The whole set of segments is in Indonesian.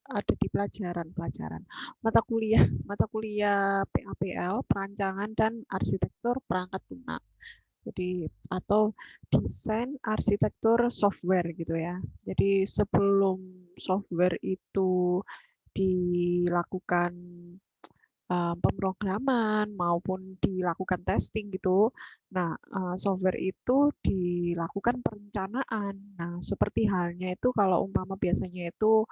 ada di pelajaran mata kuliah PAPL, perancangan dan arsitektur perangkat lunak. Jadi atau desain arsitektur software gitu ya. Jadi sebelum software itu dilakukan pemrograman maupun dilakukan testing gitu. Nah, software itu dilakukan perencanaan. Nah, seperti halnya itu kalau umpama biasanya itu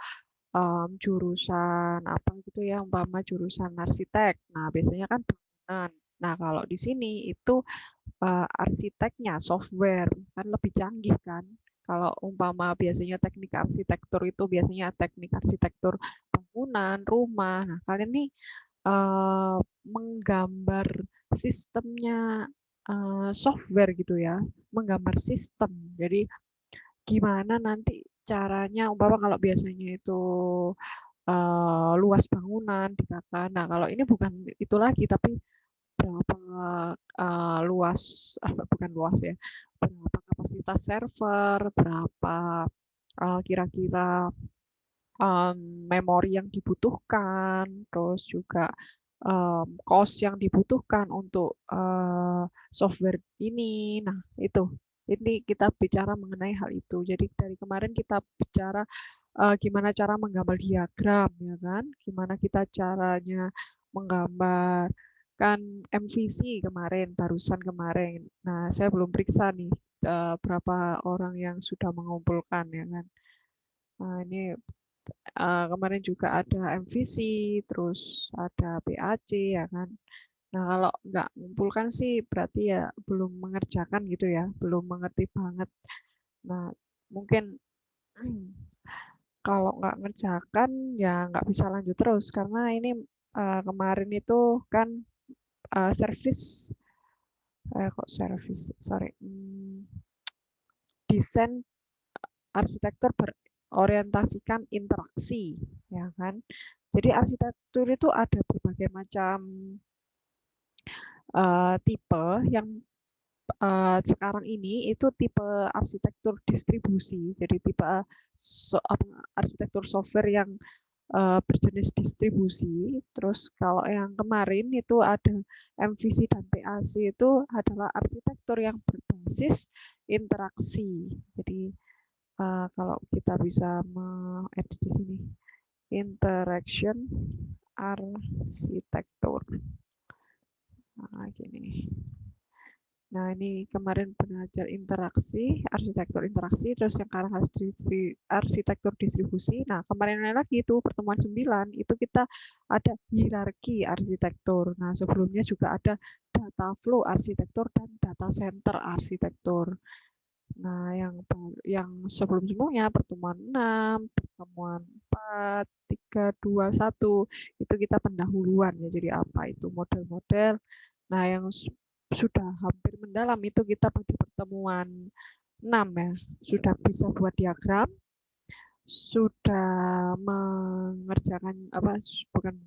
jurusan apa gitu ya, umpama jurusan arsitek. Nah, biasanya kan bangunan. Nah, kalau di sini itu arsiteknya software kan lebih canggih kan. Kalau umpama biasanya teknik arsitektur itu biasanya teknik arsitektur bangunan, rumah. Nah, kalian nih menggambar sistemnya software gitu ya, menggambar sistem. Jadi gimana nanti caranya, umpama kalau biasanya itu luas bangunan dikatakan. Nah, kalau ini bukan itu lagi, tapi berapa luas, bukan luas ya, berapa kapasitas server, berapa kira-kira memori yang dibutuhkan, terus juga cost yang dibutuhkan untuk software ini. Nah, itu. Ini kita bicara mengenai hal itu. Jadi dari kemarin kita bicara gimana cara menggambar diagram, ya kan? Gimana kita caranya menggambarkan MVC kemarin, barusan kemarin. Nah, saya belum periksa nih berapa orang yang sudah mengumpulkan, ya kan? Nah, ini kemarin juga ada MVC, terus ada PAC, ya kan. Nah, kalau nggak mengumpulkan sih berarti ya belum mengerjakan gitu ya, belum mengerti banget. Nah, mungkin kalau nggak ngerjakan ya nggak bisa lanjut terus karena ini kemarin itu kan service kok service sorry desain arsitektur berorientasikan interaksi, ya kan. Jadi arsitektur itu ada berbagai macam tipe yang sekarang ini itu tipe arsitektur distribusi. Jadi tipe arsitektur software yang berjenis distribusi. Terus kalau yang kemarin itu ada MVC dan PAC itu adalah arsitektur yang berbasis interaksi. Jadi kalau kita bisa edit di sini, interaction arsitektur. Nah, gini. Nah, ini kemarin belajar interaksi, arsitektur interaksi, terus yang arsitektur distribusi. Nah, kemarin lagi itu pertemuan 9, itu kita ada hierarki arsitektur. Nah, sebelumnya juga ada data flow arsitektur dan data center arsitektur. Nah, yang sebelum-sebelumnya pertemuan 6, pertemuan 4, 3, 2, 1, itu kita pendahuluan ya. Jadi apa itu model-model. Nah, yang sudah hampir mendalam itu kita pada pertemuan 6 ya. Sudah bisa buat diagram, sudah mengerjakan apa bukan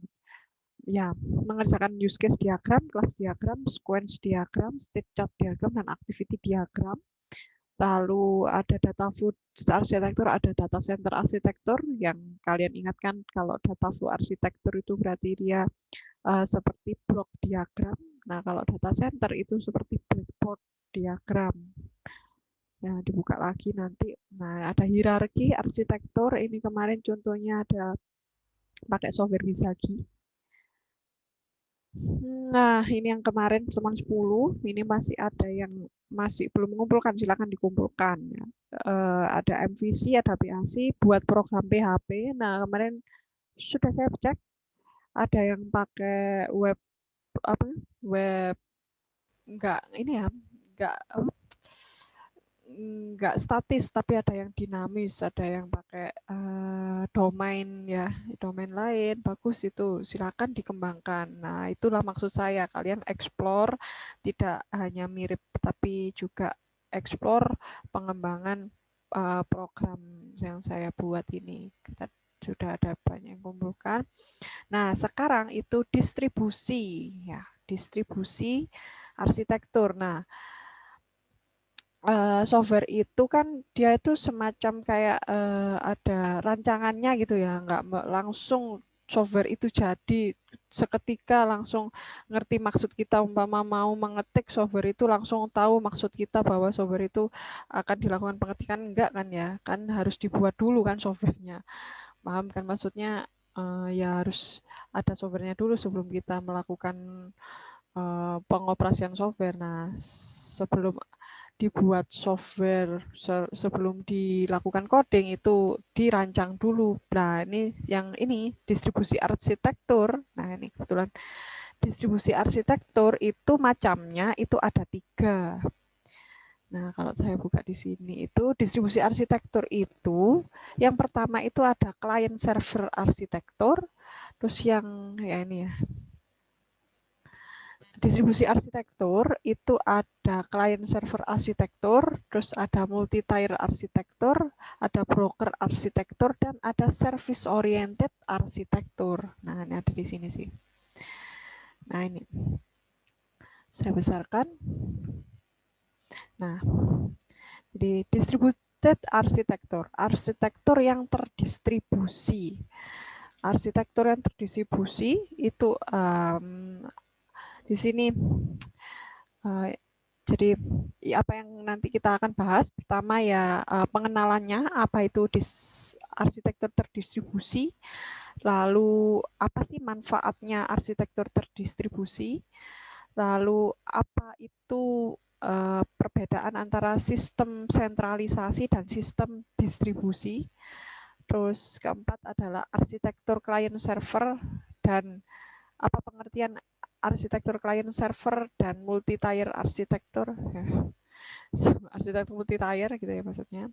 ya, mengerjakan use case diagram, kelas diagram, sequence diagram, state chart diagram dan activity diagram. Lalu ada data flow arsitektur, ada data center arsitektur yang kalian ingatkan kalau data flow arsitektur itu berarti dia seperti blok diagram. Nah, kalau data center itu seperti blackboard diagram. Nah, dibuka lagi nanti. Nah, ada hierarki arsitektur. Ini kemarin contohnya ada pakai software Visagi. Nah, ini yang kemarin pertemuan 10. Ini masih ada yang masih belum mengumpulkan, silakan dikumpulkan. Ya. Ada MVC, ada PAC buat program PHP. Nah, kemarin sudah saya cek ada yang pakai web apa web enggak ini ya enggak statis tapi ada yang dinamis, ada yang pakai domain ya, domain lain bagus itu silakan dikembangkan. Nah, itulah maksud saya kalian explore tidak hanya mirip tapi juga explore pengembangan program yang saya buat ini. Kita sudah ada banyak yang kumpulkan. Nah, sekarang itu distribusi ya, distribusi arsitektur. Nah, software itu kan dia itu semacam kayak ada rancangannya gitu ya, nggak langsung software itu jadi seketika langsung ngerti maksud kita. Umpama mau mengetik software itu langsung tahu maksud kita bahwa software itu akan dilakukan pengetikan, enggak kan ya, kan harus dibuat dulu kan softwarenya. Paham kan maksudnya? Ya harus ada softwarenya dulu sebelum kita melakukan pengoperasian software. Nah, sebelum dibuat software, sebelum dilakukan coding itu dirancang dulu. Nah, ini distribusi arsitektur. Nah, ini kebetulan distribusi arsitektur itu macamnya itu ada 3. Nah, kalau saya buka di sini itu distribusi arsitektur itu yang pertama itu ada client server arsitektur, terus yang ya ini ya. Distribusi arsitektur itu ada client server arsitektur, terus ada multi-tier arsitektur, ada broker arsitektur, dan ada service oriented arsitektur. Nah, ini ada di sini sih. Nah, ini saya besarkan. Nah, jadi distributed arsitektur, arsitektur yang terdistribusi. Arsitektur yang terdistribusi itu di sini jadi apa yang nanti kita akan bahas pertama ya pengenalannya apa itu arsitektur terdistribusi, lalu apa sih manfaatnya arsitektur terdistribusi, lalu apa itu perbedaan antara sistem sentralisasi dan sistem distribusi. Terus keempat adalah arsitektur client server dan apa pengertian arsitektur client server dan multi-tier arsitektur. Arsitektur multi-tier gitu ya maksudnya.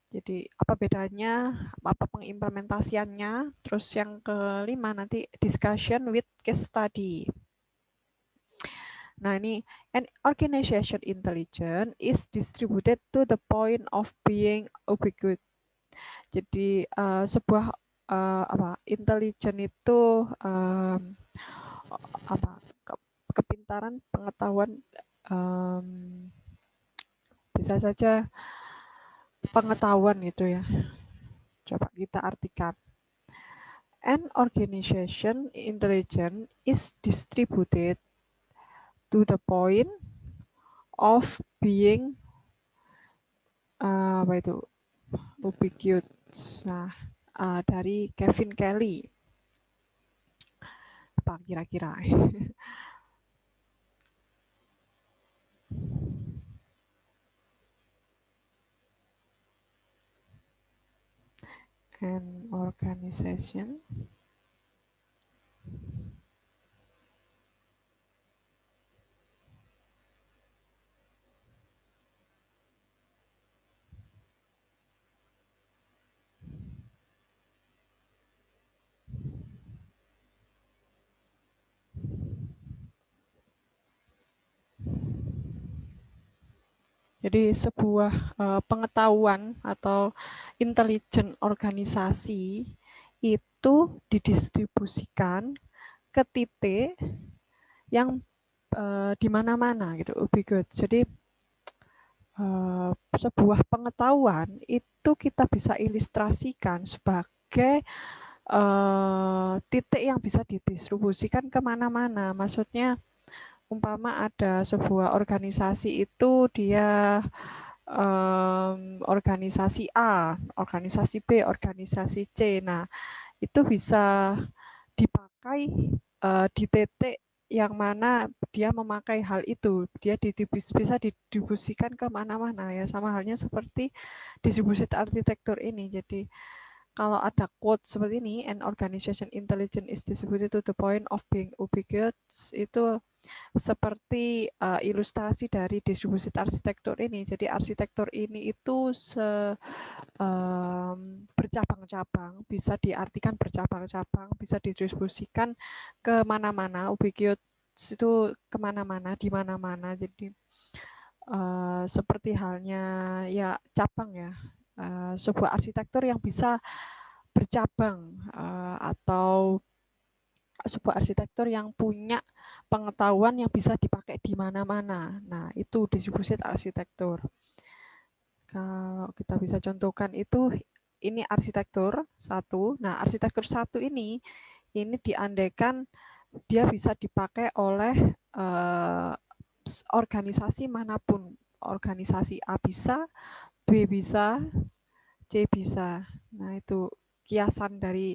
Jadi apa bedanya, apa pengimplementasiannya. Terus yang kelima nanti discussion with case study. Nah ini, an organization intelligence is distributed to the point of being ubiquitous. Jadi sebuah intelijen itu kepintaran, pengetahuan, bisa saja pengetahuan gitu ya. Coba kita artikan. An organization intelligence is distributed to the point of being apa itu ubiquitous. Nah, dari Kevin Kelly. Apa kira-kira? An organization jadi sebuah pengetahuan atau intelijen organisasi itu didistribusikan ke titik yang di mana-mana gitu, ubiquitous. Jadi sebuah pengetahuan itu kita bisa ilustrasikan sebagai titik yang bisa didistribusikan kemana-mana. Maksudnya umpama ada sebuah organisasi itu dia organisasi A, organisasi B, organisasi C. Nah, itu bisa dipakai di titik yang mana dia memakai hal itu. Dia bisa didistribusikan ke mana-mana ya, sama halnya seperti distribusi arsitektur ini. Jadi kalau ada quote seperti ini, an organization intelligence is distributed to the point of being ubiquitous, itu seperti ilustrasi dari distribusi arsitektur ini. Jadi arsitektur ini itu bercabang-cabang, bisa diartikan bercabang-cabang, bisa didistribusikan ke mana-mana, ubiquitous itu kemana-mana, di mana-mana. Jadi seperti halnya ya cabang ya, sebuah arsitektur yang bisa bercabang atau sebuah arsitektur yang punya pengetahuan yang bisa dipakai di mana-mana. Nah, itu distribusi arsitektur. Kalau kita bisa contohkan itu, ini arsitektur 1. Nah, arsitektur 1 ini diandaikan dia bisa dipakai oleh organisasi manapun. Organisasi A bisa, B bisa, C bisa. Nah, itu kiasan dari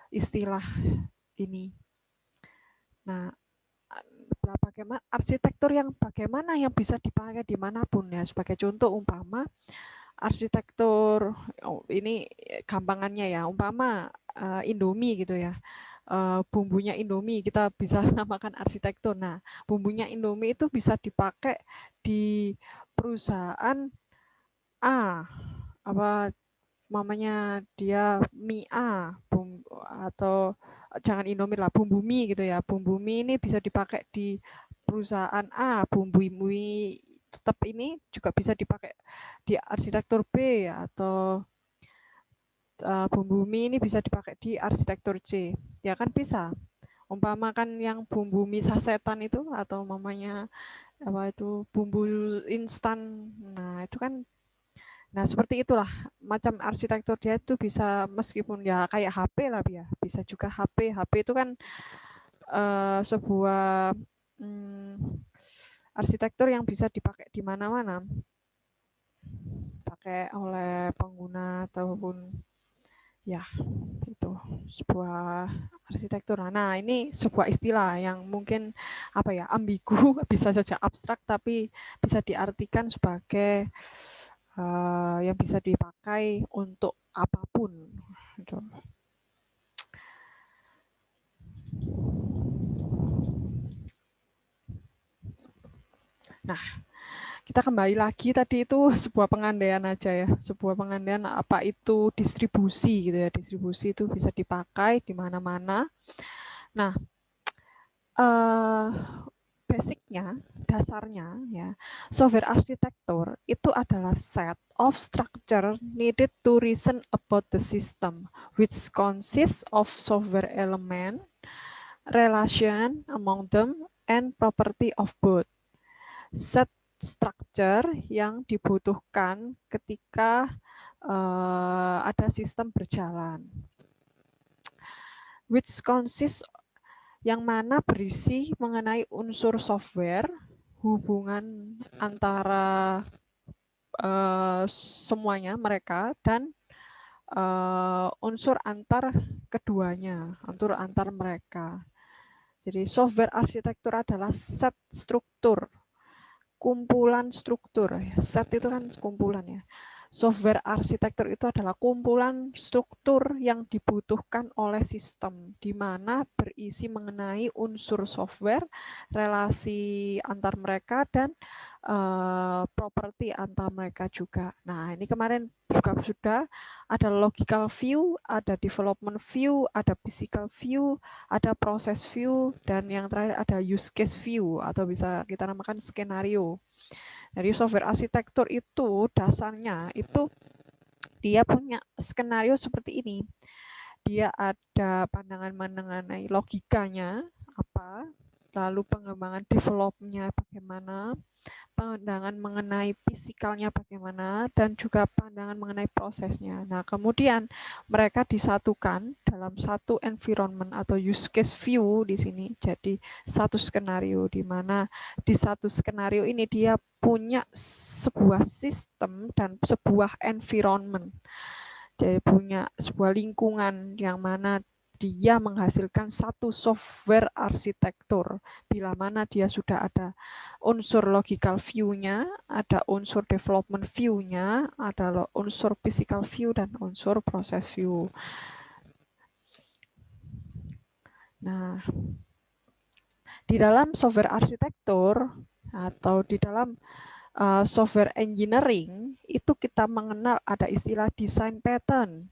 istilah ini. Nah, bagaimana arsitektur bagaimana yang bisa dipakai dimanapun ya. Sebagai contoh umpama arsitektur ini gampangannya ya, umpama Indomie gitu ya. Bumbunya Indomie kita bisa namakan arsitektur. Nah, bumbunya Indomie itu bisa dipakai di perusahaan A, apa mamanya dia mie A, atau jangan Indomie lah, bumbu mie gitu ya. Bumbu mie ini bisa dipakai di perusahaan A, bumbu mie tetap ini juga bisa dipakai di arsitektur B, atau bumbu mie ini bisa dipakai di arsitektur C. Ya kan bisa. Umpama kan yang bumbu mie sasetan itu, atau mamanya apa itu bumbu instan. Nah, itu kan, nah seperti itulah macam arsitektur dia itu bisa, meskipun ya kayak HP lah ya, bisa juga HP. HP itu kan sebuah arsitektur yang bisa dipakai di mana-mana, pakai oleh pengguna ataupun ya itu sebuah arsitektur. Nah, ini sebuah istilah yang mungkin apa ya, ambigu, bisa saja abstrak, tapi bisa diartikan sebagai yang bisa dipakai untuk apapun. Gitu. Nah, kita kembali lagi tadi itu sebuah pengandaian aja ya, sebuah pengandaian apa itu distribusi gitu ya. Distribusi itu bisa dipakai di mana-mana. Nah, basicnya, dasarnya ya, software arsitektur itu adalah set of structure needed to reason about the system, which consists of software element, relation among them, and property of both. Set structure yang dibutuhkan ketika ada sistem berjalan, which consists, yang mana berisi mengenai unsur software, hubungan antara semuanya mereka, dan unsur antar keduanya, unsur antar mereka. Jadi software arsitektur adalah set struktur, kumpulan struktur. Set itu kan kumpulan ya. Software arsitektur itu adalah kumpulan struktur yang dibutuhkan oleh sistem, di mana berisi mengenai unsur software, relasi antar mereka, dan properti antar mereka juga. Nah, ini kemarin juga sudah ada logical view, ada development view, ada physical view, ada process view, dan yang terakhir ada use case view, atau bisa kita namakan skenario. Jadi software arsitektur itu dasarnya itu dia punya skenario seperti ini. Dia ada pandangan mengenai logikanya apa, lalu pengembangan developnya bagaimana, pandangan mengenai fisikalnya bagaimana, dan juga pandangan mengenai prosesnya. Nah, kemudian mereka disatukan dalam satu environment atau use case view di sini. Jadi satu skenario, di mana di satu skenario ini dia punya sebuah sistem dan sebuah environment. Jadi punya sebuah lingkungan yang mana dia menghasilkan satu software arsitektur, bila mana dia sudah ada unsur logical view-nya, ada unsur development view-nya, ada unsur physical view, dan unsur process view. Nah, di dalam software arsitektur atau di dalam software engineering, itu kita mengenal ada istilah design pattern.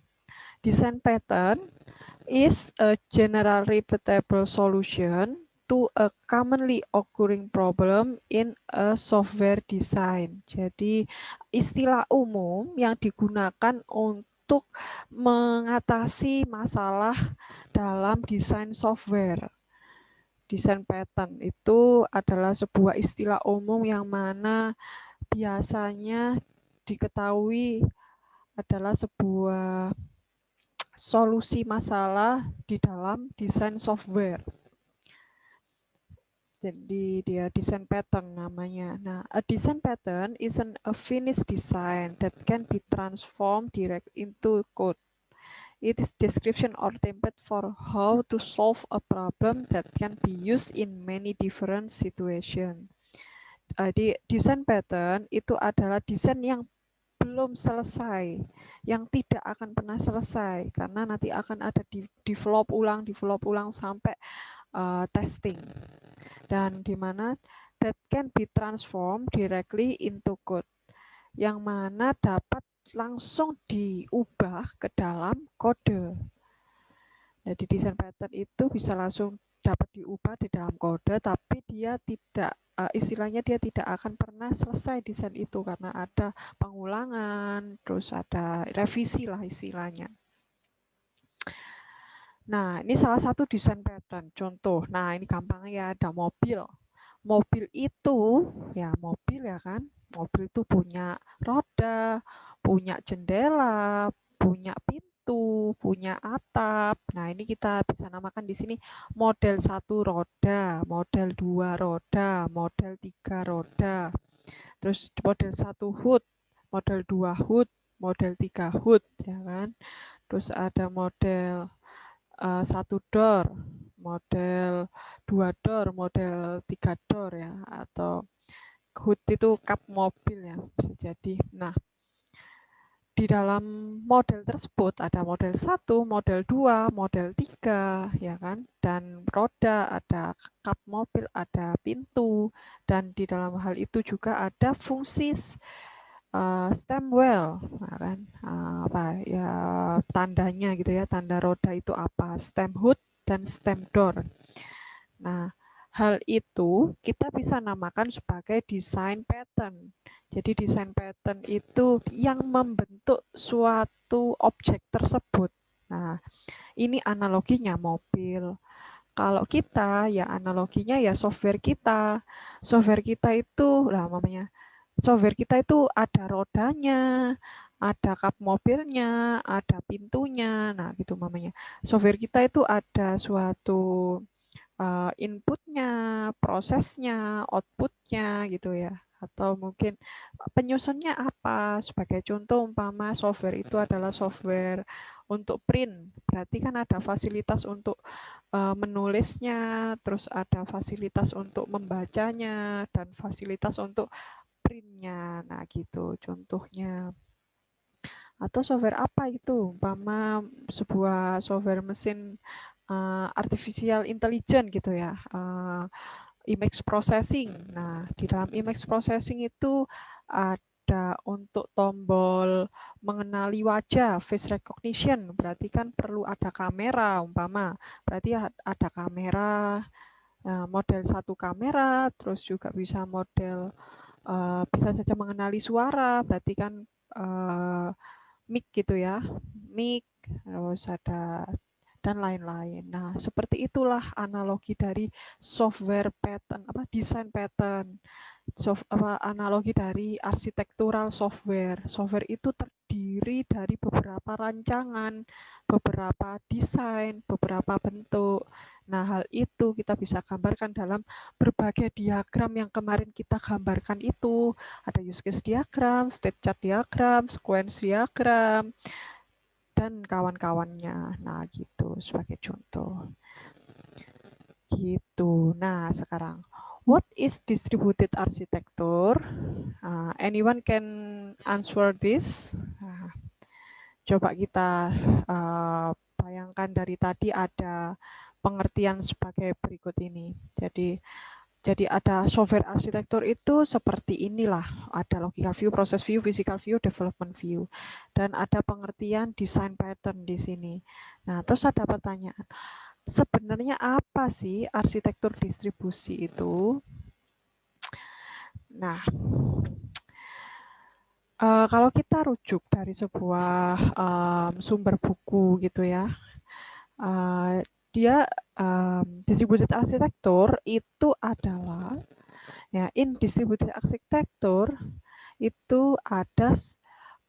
Design pattern is a general repeatable solution to a commonly occurring problem in a software design. Jadi istilah umum yang digunakan untuk mengatasi masalah dalam desain software. Design pattern itu adalah sebuah istilah umum yang mana biasanya diketahui adalah sebuah solusi masalah di dalam desain software. Jadi dia design pattern namanya. Nah, a design pattern is a finished design that can be transformed direct into code. It is description or template for how to solve a problem that can be used in many different situations. Di desain pattern itu adalah desain yang belum selesai, yang tidak akan pernah selesai karena nanti akan ada develop ulang sampai testing. Dan di mana that can be transformed directly into code, yang mana dapat langsung diubah ke dalam kode. Jadi desain pattern itu bisa langsung dapat diubah di dalam kode, tapi dia tidak istilahnya dia tidak akan pernah selesai desain itu karena ada pengulangan, terus ada revisi lah istilahnya. Nah, ini salah satu desain pattern. Contoh, nah ini gampang ya, ada mobil. Mobil itu, ya mobil ya kan, mobil itu punya roda, punya jendela, punya pintu, punya atap. Nah, ini kita bisa namakan di sini model 1 roda, model 2 roda, model 3 roda. Terus model 1 hood, model 2 hood, model 3 hood, ya kan. Terus ada model 1 door, model 2 door, model 3 door ya, atau hood itu kap mobil ya, bisa jadi. Nah, di dalam model tersebut ada model 1, model 2, model 3, ya kan? Dan roda, ada kap mobil, ada pintu, dan di dalam hal itu juga ada fungsi stem well, nah kan? Apa ya tandanya gitu ya, tanda roda itu apa? Stem hood dan stem door. Nah, hal itu kita bisa namakan sebagai design pattern. Jadi design pattern itu yang membentuk suatu objek tersebut. Nah, ini analoginya mobil. Kalau kita ya analoginya ya software kita. Software kita itu lah namanya. Software kita itu ada rodanya, ada kap mobilnya, ada pintunya. Nah, gitu mamanya. Software kita itu ada suatu inputnya, prosesnya, outputnya gitu ya. Atau mungkin penyusunnya apa. Sebagai contoh umpama software itu adalah software untuk print. Berarti kan ada fasilitas untuk menulisnya, terus ada fasilitas untuk membacanya, dan fasilitas untuk printnya. Nah gitu contohnya. Atau software apa itu? Umpama sebuah software mesin artificial intelligence gitu ya, image processing. Nah, di dalam image processing itu ada untuk tombol mengenali wajah, face recognition. Berarti kan perlu ada kamera umpama. Berarti ada kamera, model 1 kamera, terus juga bisa model bisa saja mengenali suara. Berarti kan mic gitu ya, mic, terus ada dan lain-lain. Nah, seperti itulah analogi dari software pattern, desain pattern, analogi dari arsitektural software. Software itu terdiri dari beberapa rancangan, beberapa desain, beberapa bentuk. Nah, hal itu kita bisa gambarkan dalam berbagai diagram yang kemarin kita gambarkan itu. Ada use case diagram, state chart diagram, sequence diagram, dan kawan-kawannya. Nah, gitu sebagai contoh. Gitu. Nah, sekarang what is distributed architecture? Anyone can answer this? Coba kita bayangkan dari tadi ada pengertian sebagai berikut ini. Jadi ada software arsitektur itu seperti inilah. Ada logical view, process view, physical view, development view. Dan ada pengertian design pattern di sini. Nah, terus ada pertanyaan. Sebenarnya apa sih arsitektur distribusi itu? Nah, kalau kita rujuk dari sebuah sumber buku gitu ya, dia distributed architecture itu adalah ya in distributed architecture itu ada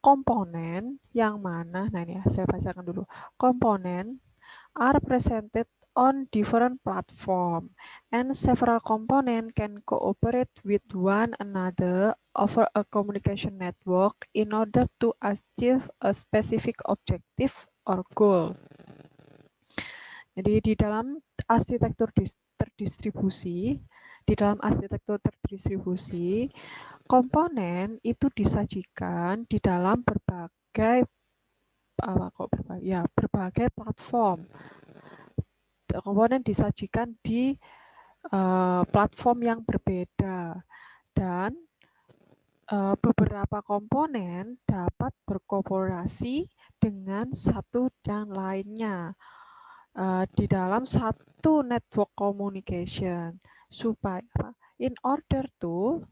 komponen yang mana, nah ini ya, saya bacakan dulu. Komponen are presented on different platform and several components can cooperate with one another over a communication network in order to achieve a specific objective or goal. Jadi di dalam arsitektur terdistribusi, komponen itu disajikan di dalam berbagai berbagai platform. Komponen disajikan di platform yang berbeda dan beberapa komponen dapat berkooperasi dengan satu dan lainnya di dalam satu network communication supaya in order to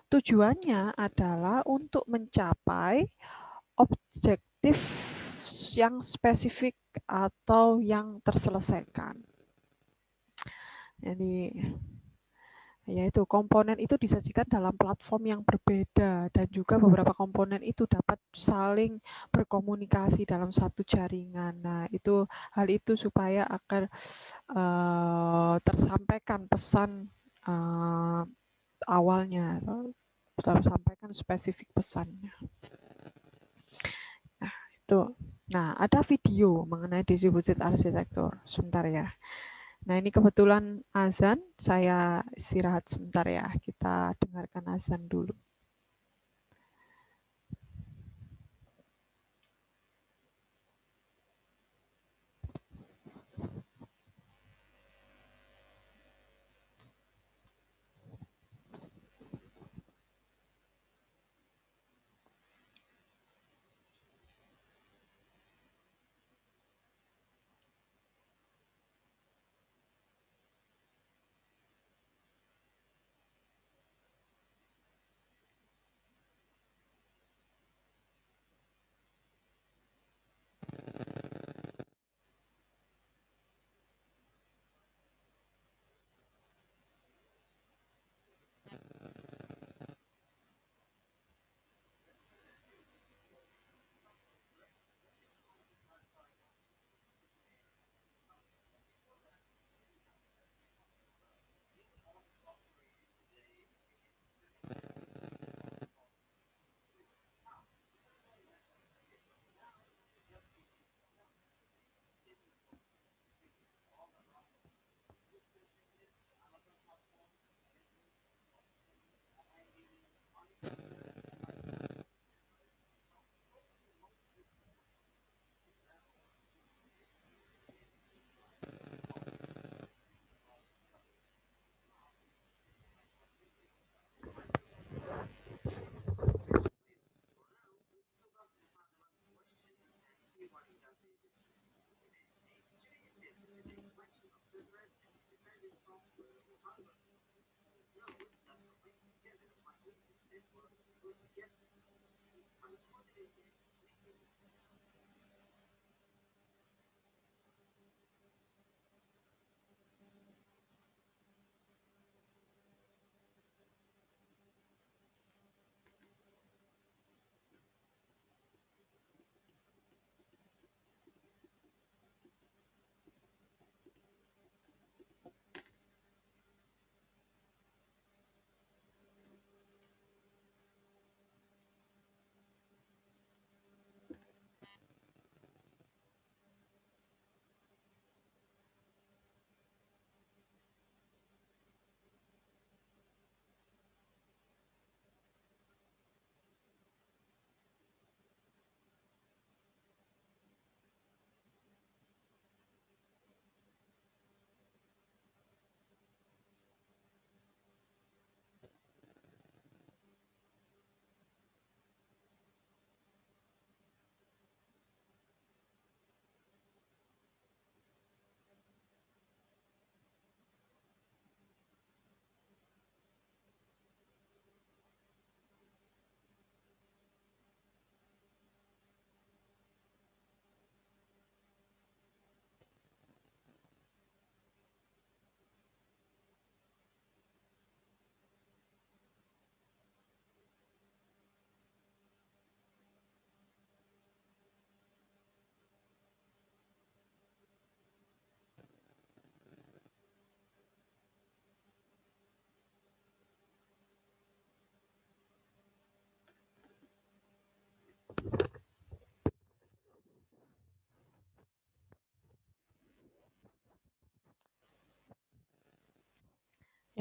tujuannya adalah untuk mencapai objektif yang spesifik atau yang terselesaikan. Jadi yaitu komponen itu disajikan dalam platform yang berbeda dan juga beberapa komponen itu dapat saling berkomunikasi dalam satu jaringan. Nah, itu hal itu supaya agar tersampaikan pesan awalnya, tersampaikan spesifik pesannya. Nah, itu. Nah, ada video mengenai distributed architecture. Sebentar ya. Nah, ini kebetulan azan, saya istirahat sebentar ya. Kita dengarkan azan dulu.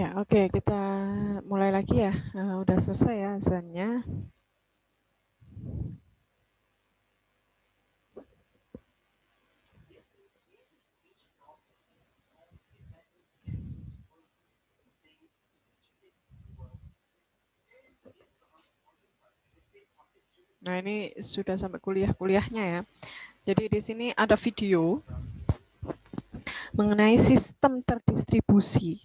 Ya, oke, kita mulai lagi ya. Udah selesai ya azannya. Nah, ini sudah sampai kuliahnya ya. Jadi di sini ada video mengenai sistem terdistribusi.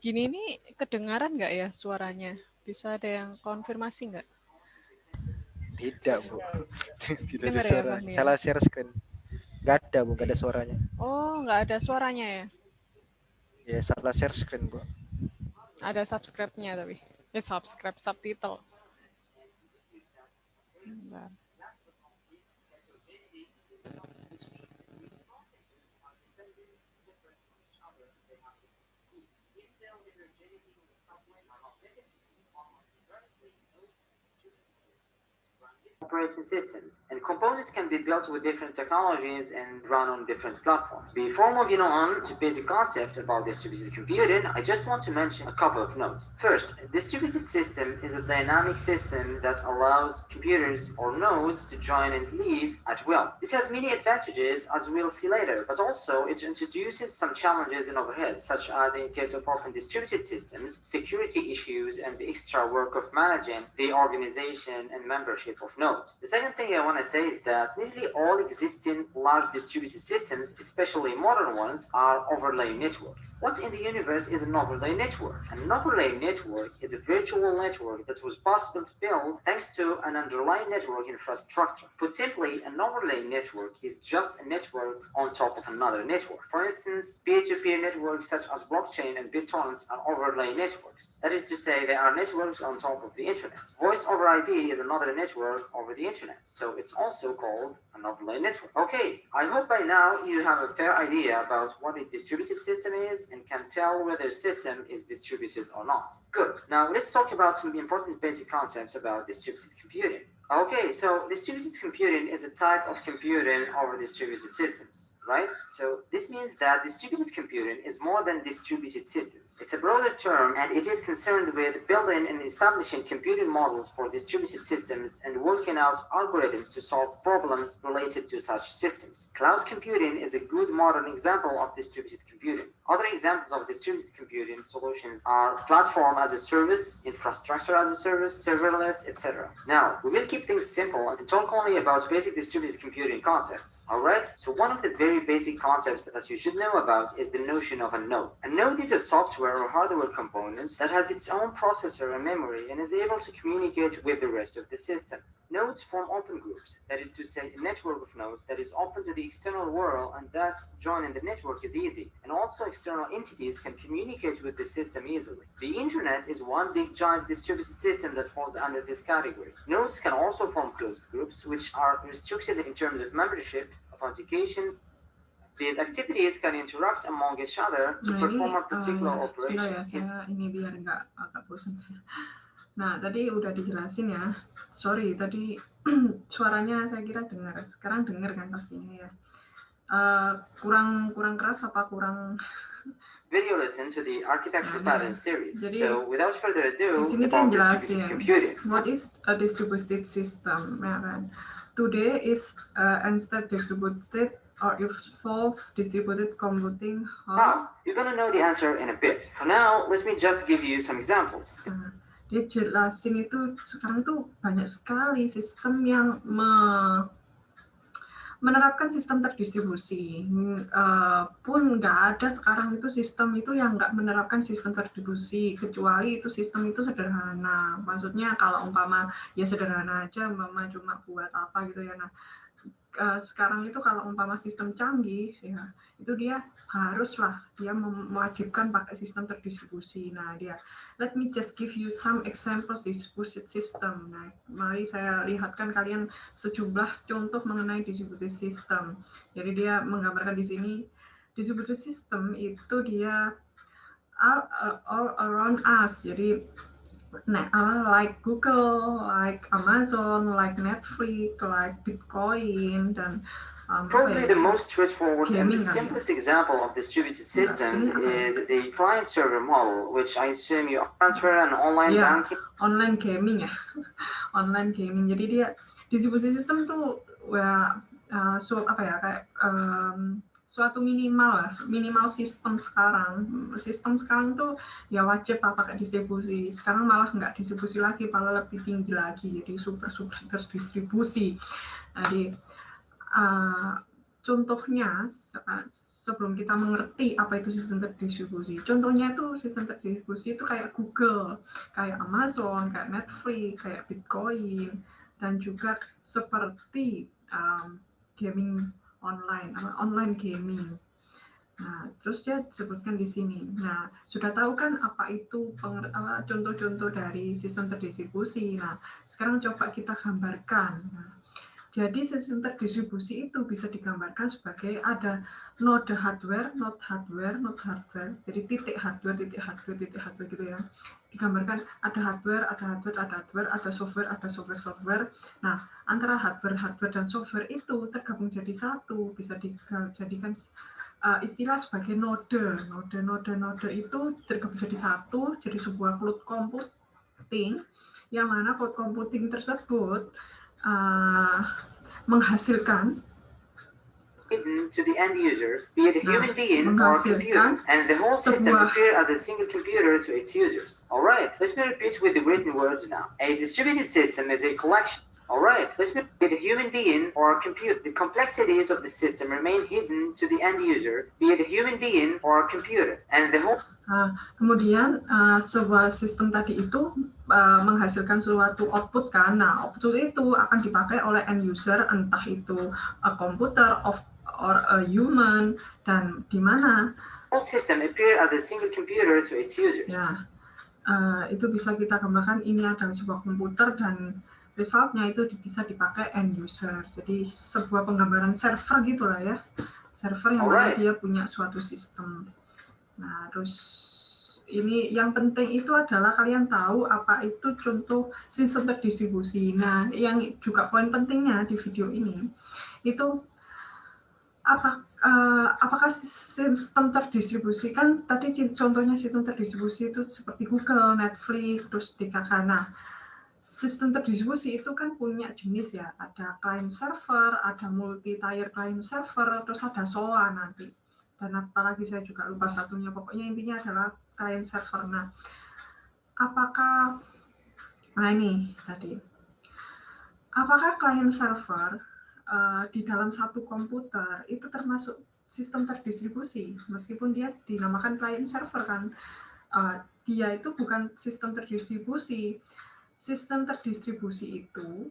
Gini nih kedengaran nggak ya suaranya? Bisa ada yang konfirmasi nggak? Tidak, Bu. Tidak ada Dengar ya, suara. Fahmi? Salah share screen. Nggak ada, Bu. Nggak ada suaranya. Oh, nggak ada suaranya ya? Ya, salah share screen, Bu. Ada subscribe-nya tapi. Subscribe, subtitle. Bentar. Operation systems, and components can be built with different technologies and run on different platforms. Before moving on to basic concepts about distributed computing, I just want to mention a couple of notes. First, a distributed system is a dynamic system that allows computers or nodes to join and leave at will. This has many advantages, as we'll see later, but also it introduces some challenges and overheads, such as in case of open distributed systems, security issues, and the extra work of managing the organization and membership of nodes. nodes. The second thing I want to say is that nearly all existing large distributed systems, especially modern ones, are overlay networks. What in the universe is an overlay network? An overlay network is a virtual network that was possible to build thanks to an underlying network infrastructure. Put simply, an overlay network is just a network on top of another network. For instance, peer-to-peer networks such as blockchain and BitTorrents are overlay networks. That is to say, they are networks on top of the internet. Voice over IP is another network over the internet, so it's also called an overlay network. Okay, I hope by now you have a fair idea about what a distributed system is and can tell whether a system is distributed or not. Good. Now let's talk about some important basic concepts about distributed computing. Okay, so distributed computing is a type of computing over distributed systems, right? So this means that distributed computing is more than distributed systems. It's a broader term and it is concerned with building and establishing computing models for distributed systems and working out algorithms to solve problems related to such systems. Cloud computing is a good modern example of distributed computing. Other examples of distributed computing solutions are platform as a service, infrastructure as a service, serverless, etc. Now, we will keep things simple and talk only about basic distributed computing concepts. Alright? So one of the very basic concepts that you should know about is the notion of a node. A node is a software or hardware component that has its own processor and memory and is able to communicate with the rest of the system. Nodes form open groups, that is to say, a network of nodes that is open to the external world, and thus joining the network is easy. And also external entities can communicate with the system easily. The internet is one big giant distributed system that falls under this category. Nodes can also form closed groups, which are restricted in terms of membership, authentication. These activities can interact among each other to perform a particular operation. Ya, saya ini biar nggak agak bosan. Nah, tadi udah dijelasin ya. Sorry, tadi suaranya saya kira dengar. Sekarang dengar kan pastinya ya. Kurang keras apa kurang? Video listen to the architecture pattern series. Jadi, so, without further ado, di sini about jelasin distributed computing. What is a distributed system? Ya kan? Today is instead distributed state or evolved distributed computing. Now, you're gonna know the answer in a bit. For now, let me just give you some examples. Dia jelasin itu sekarang tuh banyak sekali sistem yang menerapkan sistem terdistribusi. Pun nggak ada sekarang itu sistem itu yang nggak menerapkan sistem terdistribusi, kecuali itu sistem itu sederhana. Maksudnya kalau umpama ya sederhana aja, umpama cuma buat apa gitu ya. Nah, sekarang itu kalau umpama sistem canggih, ya itu dia haruslah dia mewajibkan pakai sistem terdistribusi. Nah, let me just give you some examples distributed system. Nah, mari saya lihatkan kalian sejumlah contoh mengenai distributed system. Jadi dia menggambarkan di sini distributed system itu dia all around us. Jadi like Google, like Amazon, like Netflix, like Bitcoin, dan probably the most straightforward and the simplest example of distributed systems is the client-server model, which I assume you transfer an online banking. Online gaming ya, online gaming. Jadi dia distribusi sistem tuh suatu minimal sistem sekarang. Sistem sekarang tuh ya wajib pakai distribusi. Sekarang malah nggak distribusi lagi, malah lebih tinggi lagi. Jadi super terdistribusi. Jadi contohnya sebelum kita mengerti apa itu sistem terdistribusi. Contohnya itu sistem terdistribusi itu kayak Google, kayak Amazon, kayak Netflix, kayak Bitcoin, dan juga seperti gaming online gaming. Nah, terus dia sebutkan di sini. Nah, sudah tahu kan apa itu contoh-contoh dari sistem terdistribusi. Nah, sekarang coba kita gambarkan. Nah, jadi sistem terdistribusi itu bisa digambarkan sebagai ada node hardware. Jadi titik hardware gitu ya. Digambarkan ada hardware, ada software. Nah, antara hardware dan software itu tergabung jadi satu, bisa dijadikan istilah sebagai node. Node itu tergabung jadi satu, jadi sebuah cloud computing, yang mana cloud computing tersebut menghasilkan to the end user, be it a human being or a computer, and the whole system appear as a single computer to its users. Alright, let me repeat with the written words now. A distributed system is a collection Alright, let's be it a human being or a computer. The complexities of the system remain hidden to the end user, be it a human being or a computer. And the whole kemudian sebuah sistem tadi itu menghasilkan suatu output kan. Nah, output itu akan dipakai oleh end user, entah itu a computer or a human, dan di mana whole system appear as a single computer to its users. Ya, itu bisa kita gambarkan ini adalah sebuah komputer dan resultnya itu bisa dipakai end user. Jadi sebuah penggambaran server gitulah ya, server yang mana dia punya suatu sistem. Nah, terus ini yang penting itu adalah kalian tahu apa itu contoh sistem terdistribusi. Nah, yang juga poin pentingnya di video ini itu apakah sistem terdistribusi, kan tadi contohnya sistem terdistribusi itu seperti Google, Netflix, terus DKK. Nah, sistem terdistribusi itu kan punya jenis ya, ada client server, ada multi-tier client server, terus ada SOA nanti. Dan apalagi saya juga lupa satunya, pokoknya intinya adalah client server. Nah, apakah client server di dalam satu komputer itu termasuk sistem terdistribusi, meskipun dia dinamakan client server kan, dia itu bukan sistem terdistribusi. Sistem terdistribusi itu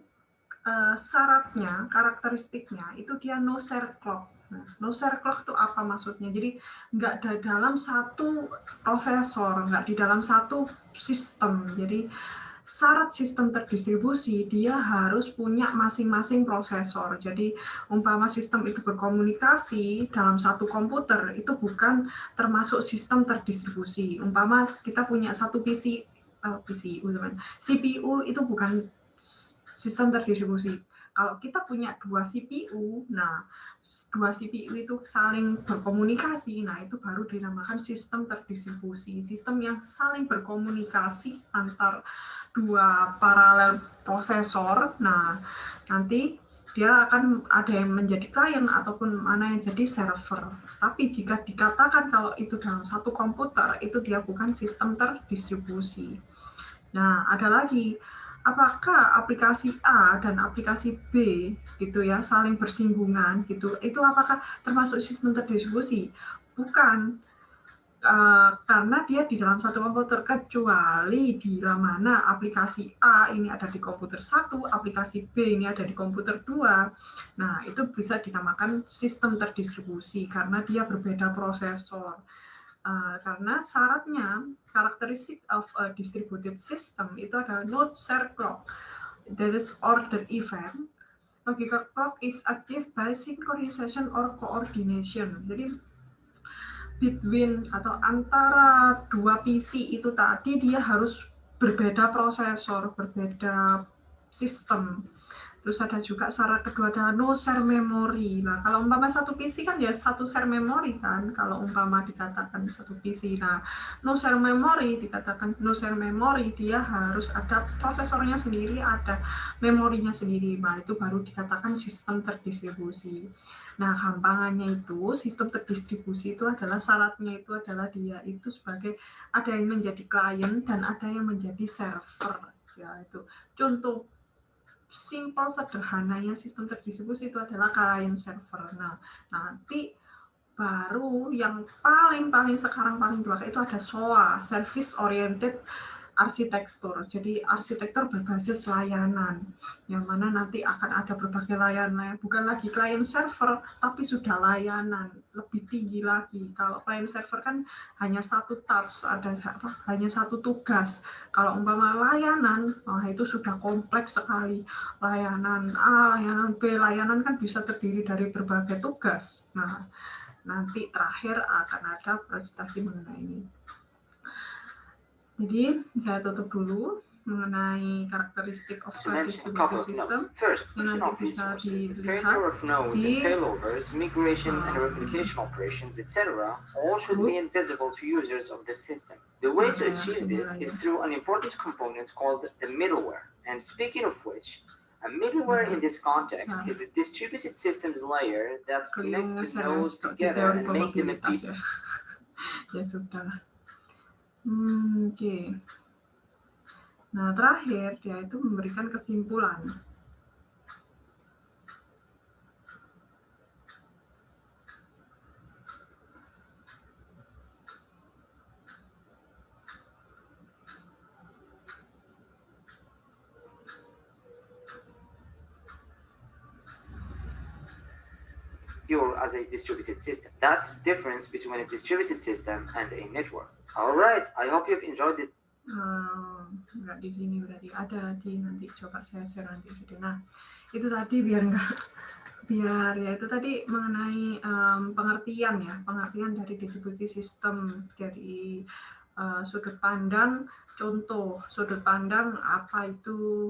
syaratnya, karakteristiknya itu dia no share clock. Nah, no share clock itu apa maksudnya? Jadi nggak ada dalam satu prosesor, nggak di dalam satu sistem. Jadi syarat sistem terdistribusi dia harus punya masing-masing prosesor. Jadi umpama sistem itu berkomunikasi dalam satu komputer itu bukan termasuk sistem terdistribusi. Umpama kita punya satu CPU itu bukan sistem terdistribusi. Kalau kita punya dua CPU, nah dua CPU itu saling berkomunikasi, nah itu baru dinamakan sistem terdistribusi. Sistem yang saling berkomunikasi antar dua paralel prosesor. Nah, nanti dia akan ada yang menjadi client ataupun mana yang jadi server. Tapi jika dikatakan kalau itu dalam satu komputer, itu dia bukan sistem terdistribusi. Nah, ada lagi, apakah aplikasi A dan aplikasi B gitu ya saling bersinggungan gitu? Itu apakah termasuk sistem terdistribusi? Bukan. Karena dia di dalam satu komputer, kecuali bila mana aplikasi A ini ada di komputer 1, aplikasi B ini ada di komputer 2. Nah, itu bisa dinamakan sistem terdistribusi karena dia berbeda prosesor. Karena syaratnya, karakteristik of a distributed system itu adalah no share clock. That is order event. Logical clock is achieved by synchronization or coordination. Jadi between atau antara dua PC itu tadi dia harus berbeda prosesor, berbeda sistem. Terus ada juga syarat kedua adalah no share memory. Nah, kalau umpama satu PC kan ya satu share memory kan, kalau umpama dikatakan satu PC. Nah, no share memory dikatakan no share memory, dia harus ada prosesornya sendiri, ada memorinya sendiri. Nah, itu baru dikatakan sistem terdistribusi. Nah, gampangannya itu sistem terdistribusi itu adalah syaratnya itu adalah dia itu sebagai ada yang menjadi client dan ada yang menjadi server. Ya, itu contoh simple sederhananya sistem terdistribusi itu adalah client server. Nah, nanti baru yang paling sekarang paling belakang itu ada SOA, Service Oriented Arsitektur. Jadi arsitektur berbasis layanan, yang mana nanti akan ada berbagai layanan, bukan lagi client server, tapi sudah layanan lebih tinggi lagi. Kalau client server kan hanya satu task, hanya satu tugas. Kalau umpama layanan, itu sudah kompleks sekali. Layanan A, layanan B, layanan kan bisa terdiri dari berbagai tugas. Nah, nanti terakhir akan ada presentasi mengenai ini. Jadi saya tutup dulu mengenai karakteristik of a distributed system. First, provision of resources, the failure of nodes and failovers, migration and replication operations, etc., all should be invisible to users of the system. The way to achieve this is through an important component called the middleware. And speaking of which, a middleware in this context is a distributed systems layer that connects the nodes together and makes them a piece. Ya sudah. Oke. Nah, terakhir dia itu memberikan kesimpulan. secure as a distributed system. That's the difference between a distributed system and a network. Alright, I hope you've enjoyed this. Nggak di sini berarti ada lagi, nanti coba saya share nanti video. Nah, itu tadi biar ya itu tadi mengenai pengertian dari distribusi sistem dari sudut pandang contoh, sudut pandang apa itu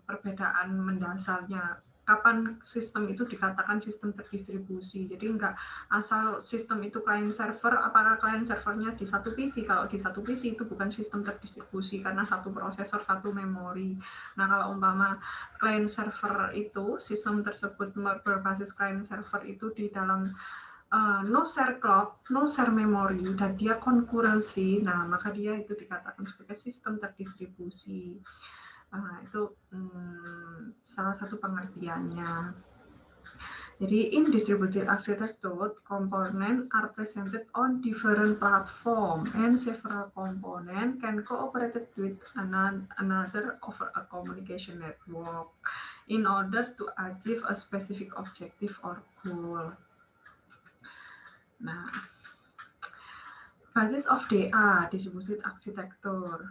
perbedaan mendasarnya. Kapan sistem itu dikatakan sistem terdistribusi. Jadi enggak asal sistem itu client server, apakah client servernya di satu PC. Kalau di satu PC itu bukan sistem terdistribusi karena satu prosesor, satu memori. Nah, kalau umpama client server itu, sistem tersebut berbasis client server itu di dalam no share clock, no share memory, dan dia konkurensi, nah maka dia itu dikatakan sebagai sistem terdistribusi. Itu salah satu pengertiannya. Jadi in distributed architecture, components are presented on different platform and several components can cooperate with another over a communication network in order to achieve a specific objective or goal. Nah, basis of DA, distributed architecture.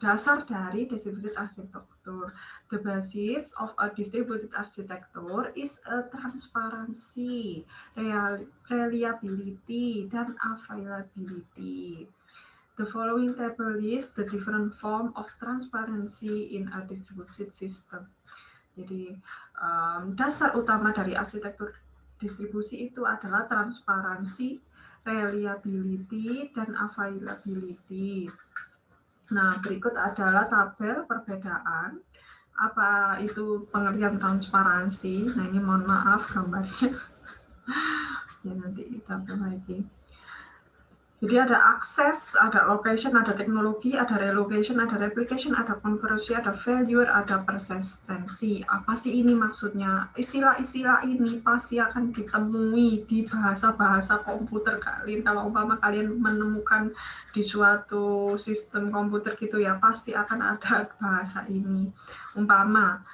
Dasar dari distributed architecture. The basis of a distributed architecture is a transparency, reliability, dan availability. The following table lists the different form of transparency in a distributed system. Jadi, dasar utama dari arsitektur distribusi itu adalah transparansi, reliability, dan availability. Nah, berikut adalah tabel perbedaan. Apa itu pengertian transparansi? Nah, ini mohon maaf gambarnya. Ya, nanti kita lagi. Jadi ada akses, ada location, ada teknologi, ada relocation, ada replication, ada conversion, ada failure, ada persistency. Apa sih ini maksudnya? Istilah-istilah ini pasti akan ditemui di bahasa-bahasa komputer kalian. Kalau umpama kalian menemukan di suatu sistem komputer gitu ya, pasti akan ada bahasa ini. Umpama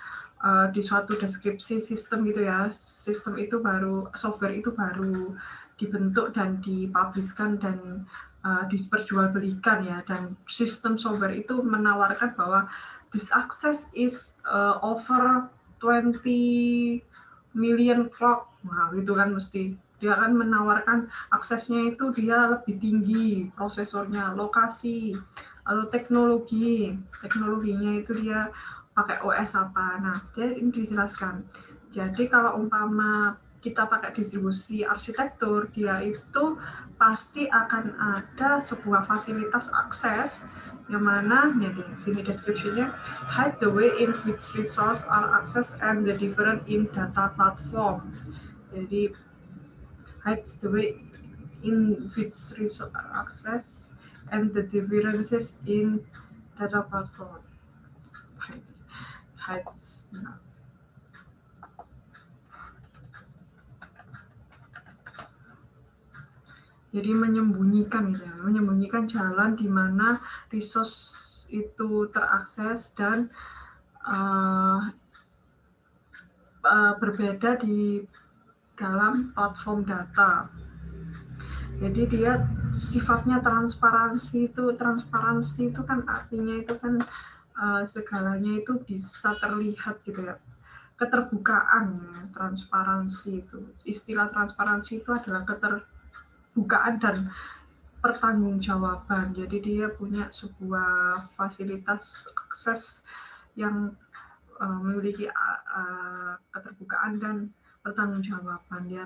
di suatu deskripsi sistem gitu ya, sistem itu baru, software itu baru dibentuk dan dipublishkan dan diperjualbelikan ya, dan sistem software itu menawarkan bahwa this access is over 20 million clock. Nah, itu kan mesti dia akan menawarkan aksesnya itu dia lebih tinggi prosesornya, lokasi, lalu teknologinya itu dia pakai OS apa. Nah, dia ini dijelaskan. Jadi kalau umpama kita pakai distribusi arsitektur, dia itu pasti akan ada sebuah fasilitas akses yang mana, ya di sini description-nya, hide the way in which resource are accessed and the different in data platform. Jadi hides the way in which resource are accessed and the differences in data platform. Hides. Nah. Jadi menyembunyikan jalan di mana resource itu terakses dan berbeda di dalam platform data. Jadi dia sifatnya transparansi itu kan artinya itu kan segalanya itu bisa terlihat gitu ya. Keterbukaan, transparansi itu. Istilah transparansi itu adalah keterbukaan dan pertanggungjawaban. Jadi dia punya sebuah fasilitas akses yang memiliki keterbukaan dan pertanggungjawaban. Dia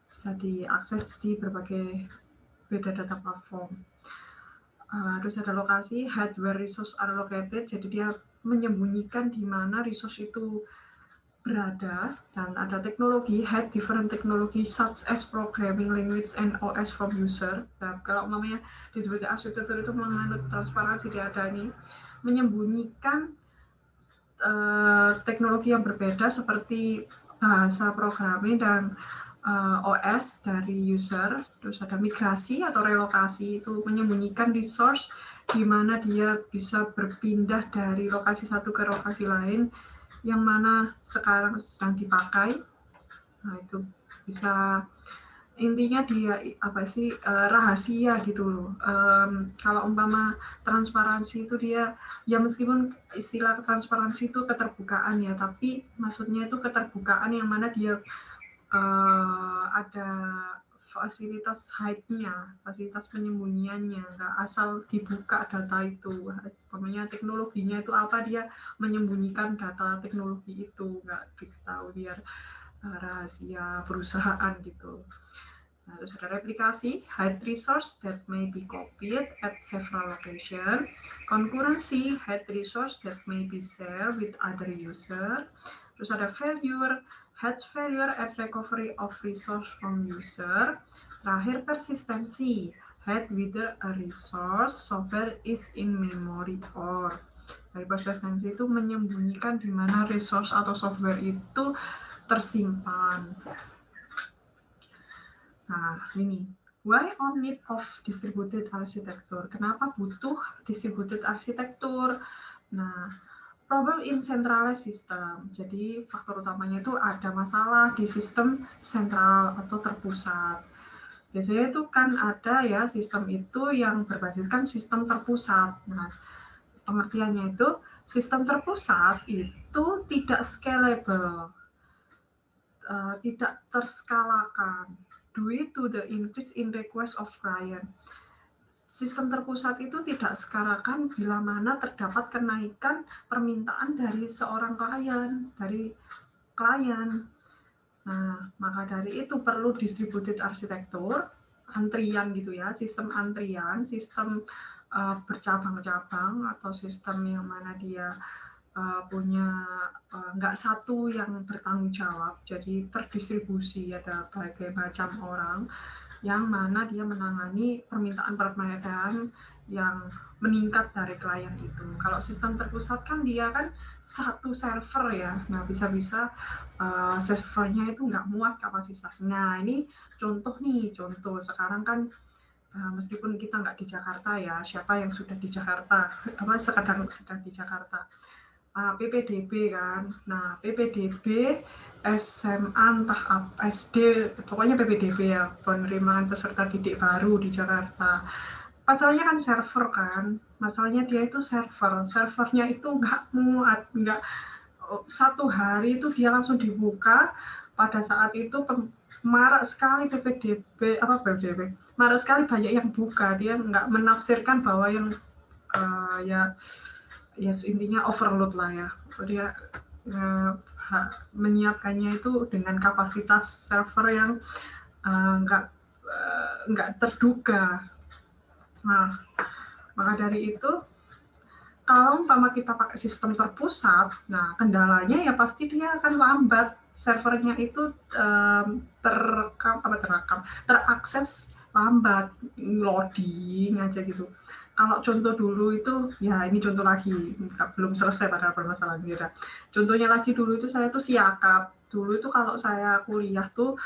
bisa diakses di berbagai beda data platform. Terus ada lokasi, hide where resource are located. Jadi dia menyembunyikan di mana resource itu berada, dan ada teknologi, hide different technology such as programming language and OS from user. Nah, kalau umpamanya disebut arsitektur itu menganut transparansi, dia ada ini menyembunyikan teknologi yang berbeda seperti bahasa programming dan OS dari user. Terus ada migrasi atau relokasi, itu menyembunyikan resource di mana dia bisa berpindah dari lokasi satu ke lokasi lain yang mana sekarang sedang dipakai. Nah, itu bisa intinya dia apa sih rahasia gitu loh. Kalau umpama transparansi itu dia ya meskipun istilah transparansi itu keterbukaan ya, tapi maksudnya itu keterbukaan yang mana dia ada fasilitas hide-nya, fasilitas penyembunyiannya, nggak asal dibuka data itu. Pokoknya teknologinya itu apa, dia menyembunyikan data teknologi itu, nggak diketahui, biar rahasia perusahaan gitu. Nah, terus ada replikasi, hide resource that may be copied at several locations. Concurrency, hide resource that may be shared with other user. Terus ada failure, hide failure at recovery of resource from user. Terakhir persistency, hide whether a resource software is in memory or. Dari persistency itu menyembunyikan di mana resource atau software itu tersimpan. Nah, ini. Why on need of distributed architecture? Kenapa butuh distributed architecture? Nah, problem in centralized system. Jadi, faktor utamanya itu ada masalah di sistem sentral atau terpusat. Biasanya itu kan ada ya sistem itu yang berbasiskan sistem terpusat. Nah, pengertiannya itu sistem terpusat itu tidak scalable, tidak terskalakan due to the increase in request of client. Sistem terpusat itu tidak skalakan bila mana terdapat kenaikan permintaan dari seorang klien, Nah, maka dari itu perlu distributed architecture, antrian gitu ya, sistem antrian, sistem bercabang-cabang atau sistem yang mana dia punya nggak satu yang bertanggung jawab, jadi terdistribusi, ada berbagai macam orang yang mana dia menangani permintaan yang meningkat dari klien itu. Kalau sistem terpusat kan dia kan satu server ya, nah bisa-bisa servernya itu nggak muat kapasitasnya. Nah, ini contoh sekarang kan meskipun kita nggak di Jakarta ya, siapa yang sudah di Jakarta, sedang di Jakarta. PPDB kan. Nah, PPDB SMA entah SD, pokoknya PPDB ya, penerimaan peserta didik baru di Jakarta. Masalahnya kan server kan, masalahnya dia itu servernya itu nggak muat, nggak satu hari itu dia langsung dibuka. Pada saat itu marak sekali PPDB, marak sekali banyak yang buka, dia nggak menafsirkan bahwa yang ya intinya overload lah ya. Dia menyiapkannya itu dengan kapasitas server yang nggak terduga. Nah, maka dari itu kalau umpama kita pakai sistem terpusat, nah kendalanya ya pasti dia akan lambat, servernya itu terakses lambat, loading aja gitu. Kalau contoh dulu itu, ya ini contoh lagi, belum selesai padahal permasalahan kita. Contohnya lagi dulu itu saya tuh siakap. Dulu itu kalau saya kuliah tuh,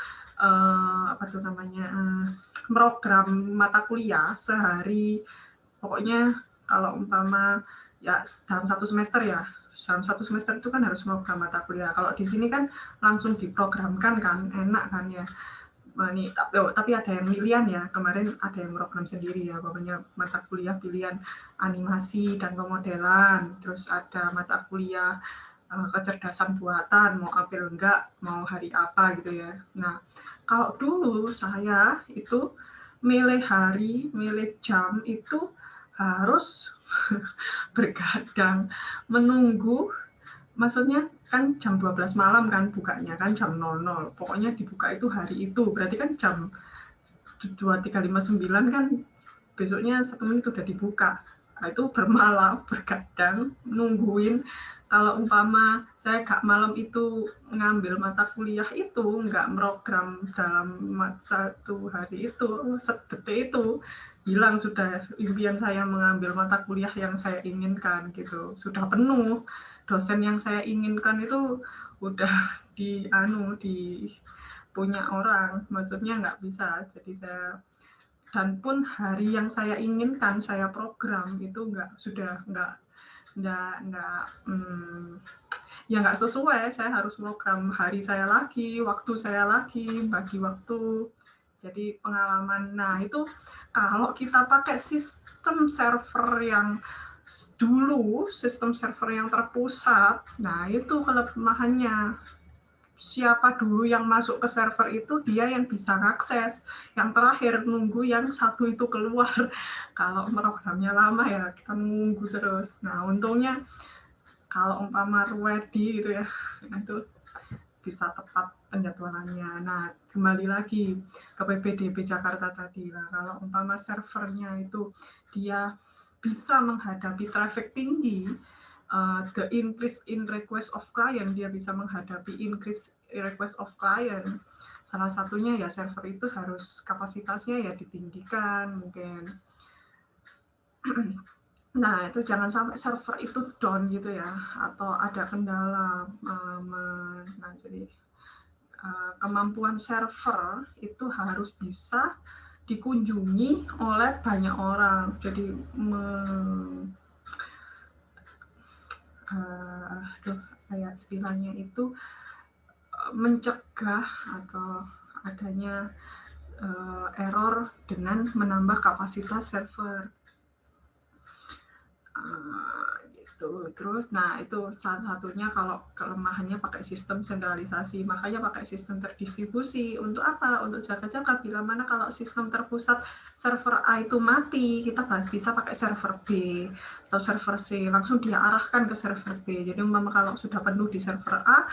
program mata kuliah sehari, pokoknya kalau umpama ya dalam satu semester itu kan harus program mata kuliah. Kalau di sini kan langsung diprogramkan kan, enak kan ya. Ini tapi ada yang pilihan ya, kemarin ada yang program sendiri ya, pokoknya mata kuliah pilihan animasi dan pemodelan, terus ada mata kuliah kecerdasan buatan, mau apel enggak, mau hari apa gitu ya. Nah, kalau dulu saya itu milih hari, milih jam itu harus bergadang menunggu, maksudnya kan jam 12 malam kan bukanya kan jam 00. Pokoknya dibuka itu hari itu. Berarti kan jam 23.59 kan besoknya 1 menit udah dibuka. Nah, itu bermalam, bergadang, nungguin. Kalau umpama saya gak malam itu ngambil mata kuliah itu, nggak program dalam satu hari itu, sedetik itu, hilang sudah impian saya mengambil mata kuliah yang saya inginkan gitu. Sudah penuh. Dosen yang saya inginkan itu udah punya orang, maksudnya nggak bisa. Jadi saya, dan pun hari yang saya inginkan saya program itu ya nggak sesuai, saya harus program hari saya lagi, waktu saya lagi, bagi waktu. Jadi pengalaman. Nah, itu kalau kita pakai sistem server yang dulu, sistem server yang terpusat, nah itu kelemahannya. Siapa dulu yang masuk ke server itu, dia yang bisa ngakses. Yang terakhir nunggu yang satu itu keluar. Kalau programnya lama ya kita nunggu terus. Nah, untungnya kalau umpama ready gitu ya, itu bisa tepat penjadwalannya. Nah, kembali lagi ke PPDB Jakarta tadi lah. Kalau umpama servernya itu dia bisa menghadapi traffic tinggi, the increase in request of client, dia bisa menghadapi increase request of client. Salah satunya ya server itu harus kapasitasnya ya ditinggikan mungkin. Nah, itu jangan sampai server itu down gitu ya, atau ada kendala. Nah, jadi kemampuan server itu harus bisa dikunjungi oleh banyak orang. Jadi kayak istilahnya itu mencegah atau adanya error dengan menambah kapasitas server. Gitu. Terus, nah itu salah satunya kalau kelemahannya pakai sistem sentralisasi. Makanya pakai sistem terdistribusi. Untuk apa? Untuk jaga-jaga. Bila mana kalau sistem terpusat server A itu mati, kita bisa pakai server B atau server C. Langsung dia arahkan ke server B. Jadi umpama kalau sudah penuh di server A,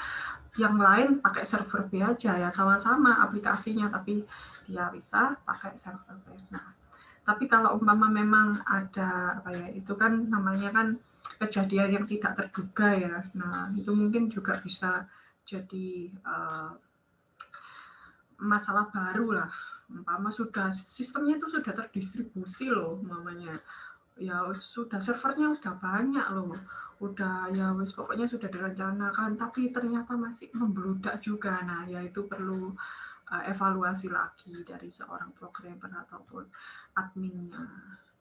yang lain pakai server B aja ya, sama-sama aplikasinya, tapi dia bisa pakai server B. Nah, tapi kalau umpama memang ada apa ya, itu kan namanya kan kejadian yang tidak terduga ya. Nah, itu mungkin juga bisa jadi masalah baru lah. Umpama sudah sistemnya itu sudah terdistribusi loh, umpamanya. Ya sudah servernya udah banyak loh. Udah ya wis pokoknya sudah direncanakan, tapi ternyata masih membludak juga. Nah, ya itu perlu evaluasi lagi dari seorang programmer ataupun adminnya.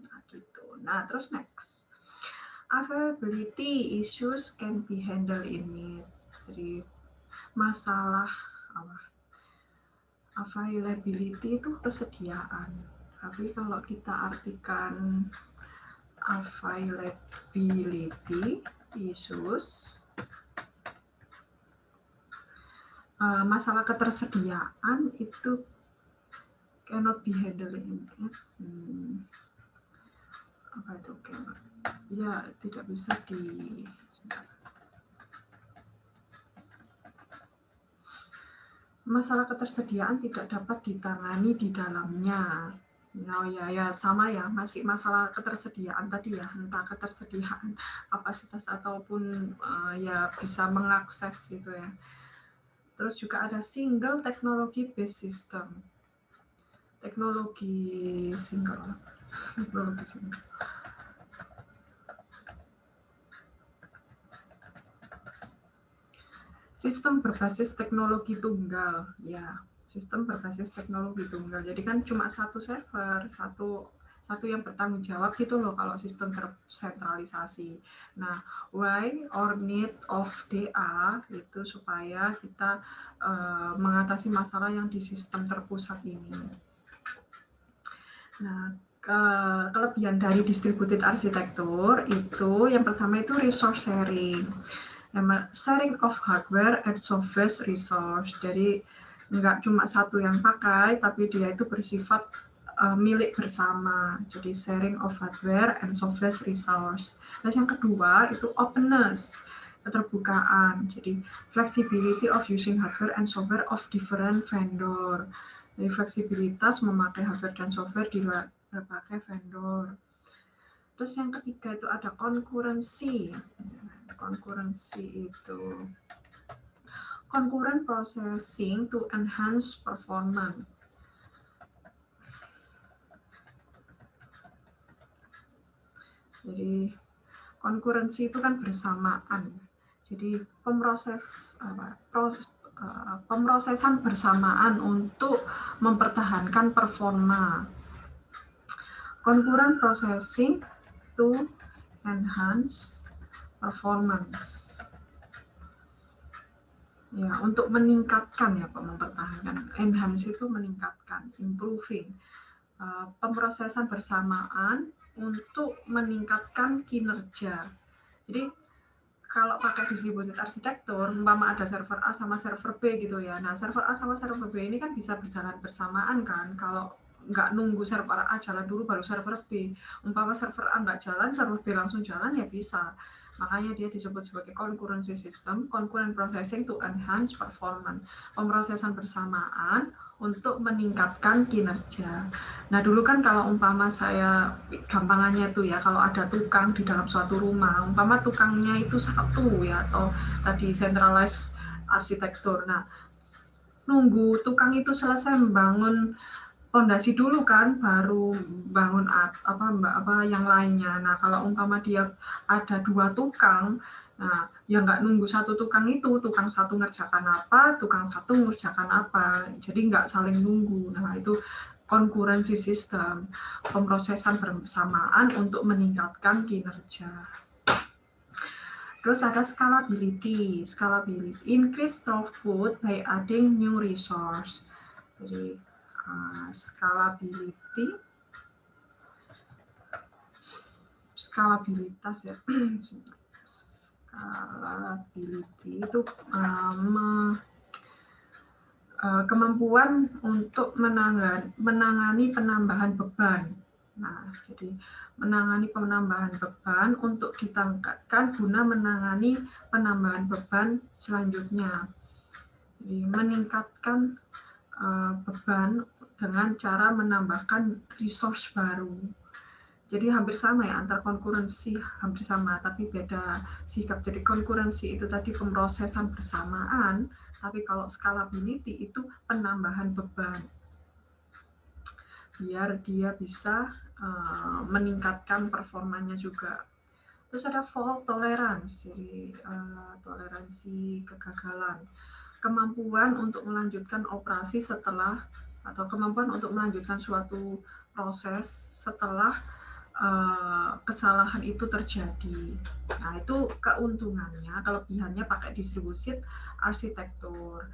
Nah, gitu. Nah, terus next. Availability issues can be handled in it. Jadi masalah apa? Availability itu kesediaan. Tapi kalau kita artikan availability issues, masalah ketersediaan itu cannot be handled in it. Apa itu cannot? Ya, tidak bisa masalah ketersediaan tidak dapat ditangani di dalamnya. Nah, ya sama ya, masih masalah ketersediaan tadi ya, entah ketersediaan kapasitas ataupun ya bisa mengakses gitu ya. Terus juga ada single technology based system. Teknologi single. Sistem berbasis teknologi tunggal, ya. Sistem berbasis teknologi tunggal. Jadi kan cuma satu server, satu yang bertanggung jawab gitu loh kalau sistem tersentralisasi. Nah, why or need of DA itu supaya kita mengatasi masalah yang di sistem terpusat ini. Nah, kelebihan dari distributed arsitektur itu yang pertama itu resource sharing. Sharing of hardware and software resource. Jadi nggak cuma satu yang pakai, tapi dia itu bersifat milik bersama. Jadi sharing of hardware and software resource. Terus yang kedua itu openness, keterbukaan. Jadi flexibility of using hardware and software of different vendor. Jadi fleksibilitas memakai hardware dan software di berbagai vendor. Terus yang ketiga itu ada konkurensi. Konkurensi itu concurrent processing to enhance performance. Jadi konkurensi itu kan bersamaan. Jadi pemrosesan bersamaan untuk mempertahankan performa. Concurrent processing to enhance performance. Ya, untuk meningkatkan ya Pak, mempertahankan. Enhance itu meningkatkan, improving. Pemrosesan bersamaan untuk meningkatkan kinerja. Jadi kalau pakai distributed arsitektur, umpama ada server A sama server B gitu ya. Nah, server A sama server B ini kan bisa berjalan bersamaan kan. Kalau nggak nunggu server A jalan dulu baru server B. Umpama server A nggak jalan, server B langsung jalan ya bisa. Makanya dia disebut sebagai concurrency system, concurrent processing to enhance performance. Pemrosesan bersamaan untuk meningkatkan kinerja. Nah, dulu kan kalau umpama saya, gampangannya tuh ya, kalau ada tukang di dalam suatu rumah, umpama tukangnya itu satu ya, atau tadi centralized arsitektur. Nah, nunggu tukang itu selesai membangun fondasi dulu kan, baru bangun apa yang lainnya. Nah, kalau umpama dia ada 2 tukang, nah ya nggak nunggu satu tukang itu, tukang satu ngerjakan apa, tukang satu ngerjakan apa, jadi nggak saling nunggu. Nah, itu concurrency system, pemrosesan bersamaan untuk meningkatkan kinerja. Terus ada scalability, increase throughput by adding new resource. Jadi skalabilitas ya. Scalability itu kemampuan untuk menangani penambahan beban. Nah, jadi menangani penambahan beban untuk ditangkatkan guna menangani penambahan beban selanjutnya. Jadi meningkatkan beban dengan cara menambahkan resource baru. Jadi hampir sama ya, antar konkurensi hampir sama, tapi beda sikap. Jadi konkurensi itu tadi pemrosesan bersamaan, tapi kalau scalability itu penambahan beban. Biar dia bisa meningkatkan performanya juga. Terus ada fault tolerance, jadi toleransi kegagalan. Kemampuan untuk melanjutkan operasi setelah, atau kemampuan untuk melanjutkan suatu proses setelah kesalahan itu terjadi. Nah, itu keuntungannya, kelebihannya pakai distributed arsitektur.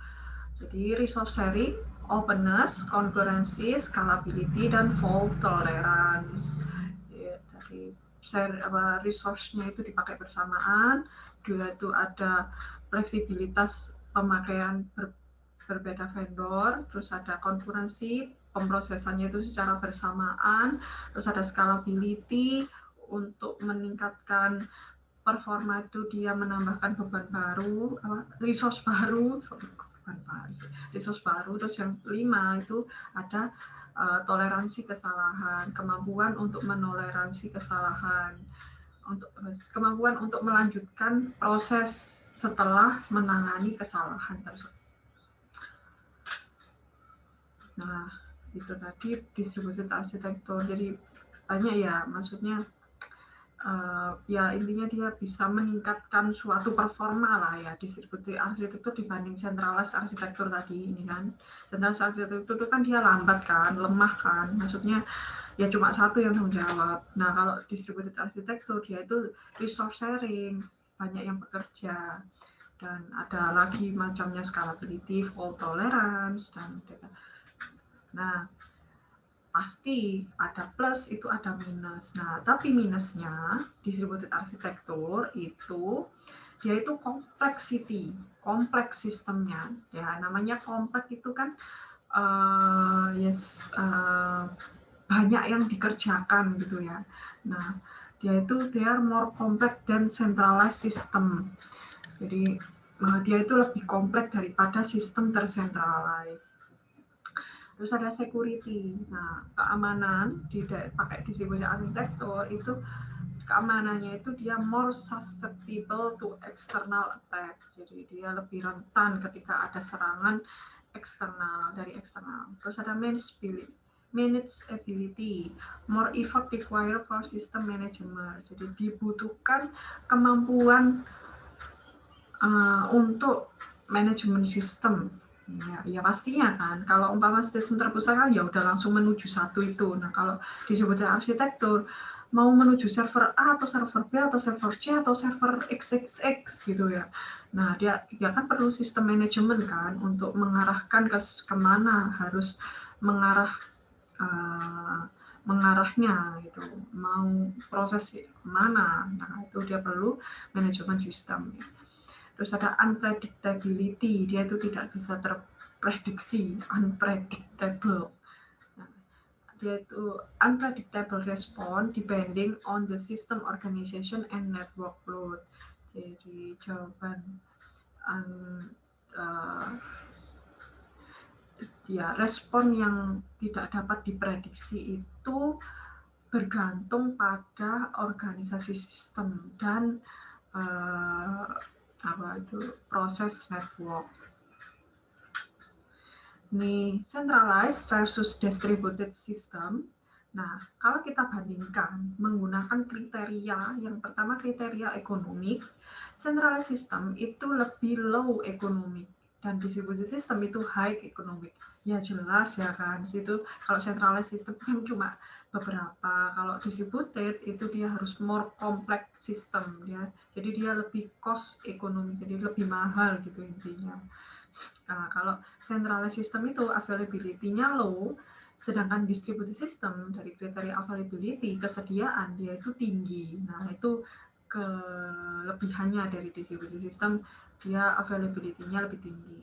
Jadi resource sharing, openness, concurrency, scalability, dan fault tolerance. Ya, jadi resource-nya itu dipakai bersamaan, juga itu ada fleksibilitas pemakaian berbeda vendor, terus ada konkurensi, pemrosesannya itu secara bersamaan, terus ada scalability untuk meningkatkan performa, itu dia menambahkan beban baru, resource baru, terus yang 5 itu ada toleransi kesalahan, kemampuan untuk menoleransi kesalahan, kemampuan untuk melanjutkan proses setelah menangani kesalahan tersebut. Nah, itu tadi distributed arsitektur. Jadi banyak ya, maksudnya ya intinya dia bisa meningkatkan suatu performa lah ya, distributed arsitektur dibanding centralized arsitektur tadi ini kan. Centralized arsitektur itu kan dia lambat kan, lemah kan, maksudnya ya cuma satu yang tanggung jawab. Nah, kalau distributed arsitektur dia itu resource sharing, banyak yang bekerja, dan ada lagi macamnya scalability, fault tolerance, dan nah pasti ada plus, itu ada minus. Nah, tapi minusnya distributed arsitektur itu dia itu kompleks sistemnya. Ya, namanya kompleks itu kan banyak yang dikerjakan gitu ya. Nah, dia itu they are more complex than centralized system. Jadi dia itu lebih kompleks daripada sistem tersentralized. Terus ada security. Nah, keamanan pakai distributed arsitektur itu keamanannya itu dia more susceptible to external attack. Jadi dia lebih rentan ketika ada serangan dari eksternal. Terus ada manageability, more effort required for system management. Jadi dibutuhkan kemampuan untuk manajemen sistem. Ya pastinya kan, kalau umpama sistem terpusat kan ya udah langsung menuju satu itu. Nah, kalau disebut arsitektur, mau menuju server A atau server B atau server C atau server XXX gitu ya. Nah, dia kan perlu sistem manajemen kan untuk mengarahkan ke kemana harus mengarahnya gitu, mau proses mana. Nah, itu dia perlu manajemen sistem. Terus ada unpredictability, dia itu tidak bisa terprediksi, unpredictable. Yaitu unpredictable response depending on the system organization and network load. Jadi jawaban respon yang tidak dapat diprediksi itu bergantung pada organisasi sistem dan proses network. Ini centralized versus distributed system. Nah, kalau kita bandingkan menggunakan kriteria, yang pertama kriteria ekonomik, centralized system itu lebih low ekonomik dan distributed system itu high ekonomik. Ya jelas ya kan, situ kalau centralized system kan cuma beberapa, kalau distributed itu dia harus more complex system ya. Jadi dia lebih cost ekonomi, jadi lebih mahal gitu intinya. Nah, kalau centralized system itu availability-nya low, sedangkan distributed system dari kriteria availability, kesediaan dia itu tinggi. Nah, itu kelebihannya dari distributed system, dia availability-nya lebih tinggi.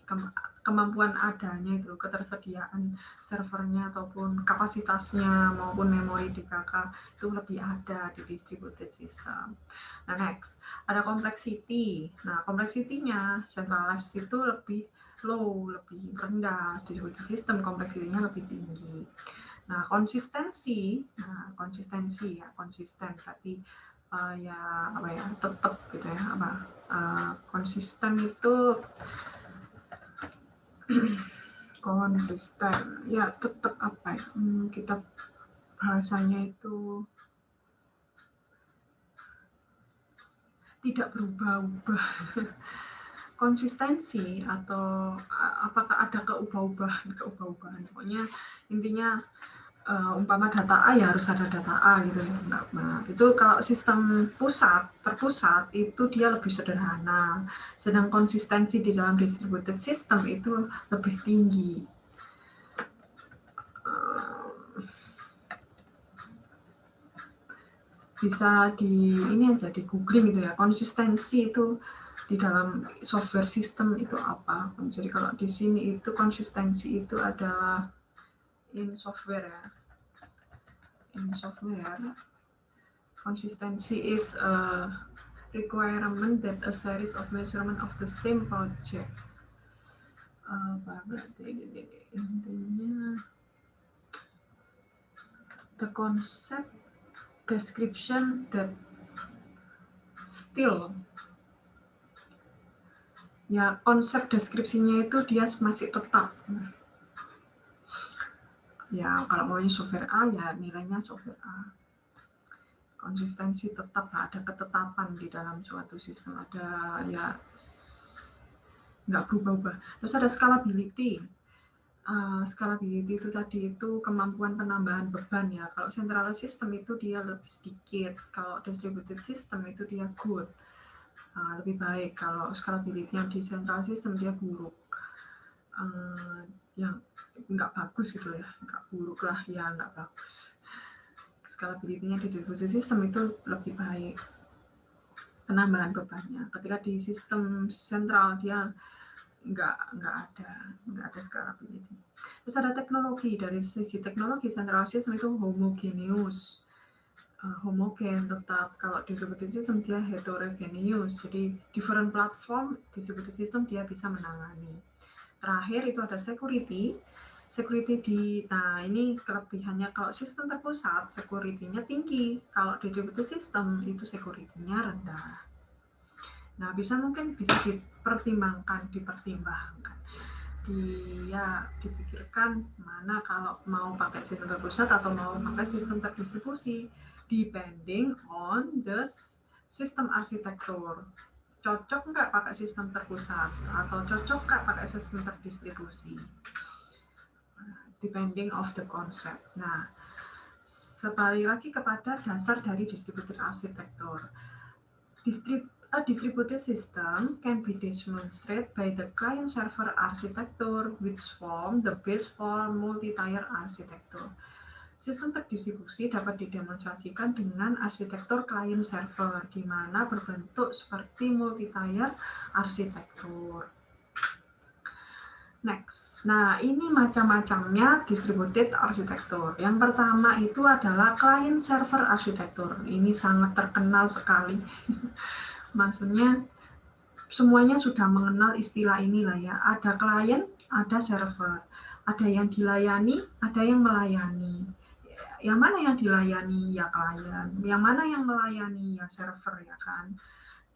Kemampuan adanya itu, ketersediaan servernya ataupun kapasitasnya maupun memori DKK itu lebih ada di distributed system. Nah, next, ada complexity. Nah, complexity-nya centralized itu lebih low, lebih rendah, distributed system kompleksitinya lebih tinggi. Nah, konsistensi konsisten berarti tetap gitu ya, konsisten itu konsisten ya tetap kita bahasanya itu tidak berubah-ubah. Konsistensi atau apakah ada keubah-ubahan, pokoknya intinya umpama data A ya harus ada data A gitu ya. Nah, itu kalau sistem terpusat itu dia lebih sederhana, sedang konsistensi di dalam distributed system itu lebih tinggi. Bisa di googling gitu ya, konsistensi itu di dalam software system itu apa. Jadi kalau di sini itu konsistensi itu adalah in software ya. In software, consistency is a requirement that a series of measurement of the same project. Berarti intinya the concept description that still ya, konsep deskripsinya itu dia masih tetap. Ya, kalau maunya software A, ya nilainya software A. Konsistensi tetap, ada ketetapan di dalam suatu sistem, ada ya nggak berubah-ubah. Terus ada scalability. Scalability itu tadi itu kemampuan penambahan beban ya. Kalau centralized system itu dia lebih sedikit, kalau distributed system itu dia good. Lebih baik. Kalau scalability-nya di central system dia buruk, yang nggak bagus gitu ya, nggak buruk lah ya, nggak bagus. Scalability-nya di distributed system itu lebih baik penambahan bebannya. Ketika di sistem sentral dia nggak ada scalability. Terus ada teknologi, dari segi teknologi central system itu homogeneous. Homogen tetap, kalau distributed system dia heterogeneous, jadi different platform distributed system dia bisa menangani. Terakhir itu ada security nah ini kelebihannya, kalau sistem terpusat security-nya tinggi, kalau distributed system itu security-nya rendah. Nah mungkin bisa dipertimbangkan dipikirkan mana kalau mau pakai sistem terpusat atau mau pakai sistem terdistribusi, depending on the system architecture. Cocok nggak pakai sistem terpusat atau cocok nggak pakai sistem terdistribusi? Depending of the concept. Nah, Kembali lagi kepada dasar dari distributed architecture. A distributed system can be demonstrated by the client-server architecture, which form the base for multi-tier architecture. Sistem terdistribusi dapat didemonstrasikan dengan arsitektur client-server, di mana berbentuk seperti multi-tier arsitektur. Next, nah ini macam-macamnya distributed architecture. Yang pertama itu adalah client-server architecture. Ini sangat terkenal sekali. Maksudnya semuanya sudah mengenal istilah inilah ya. Ada klien, ada server. Ada yang dilayani, ada yang melayani. Yang mana yang dilayani ya klien, yang mana yang melayani ya server ya kan.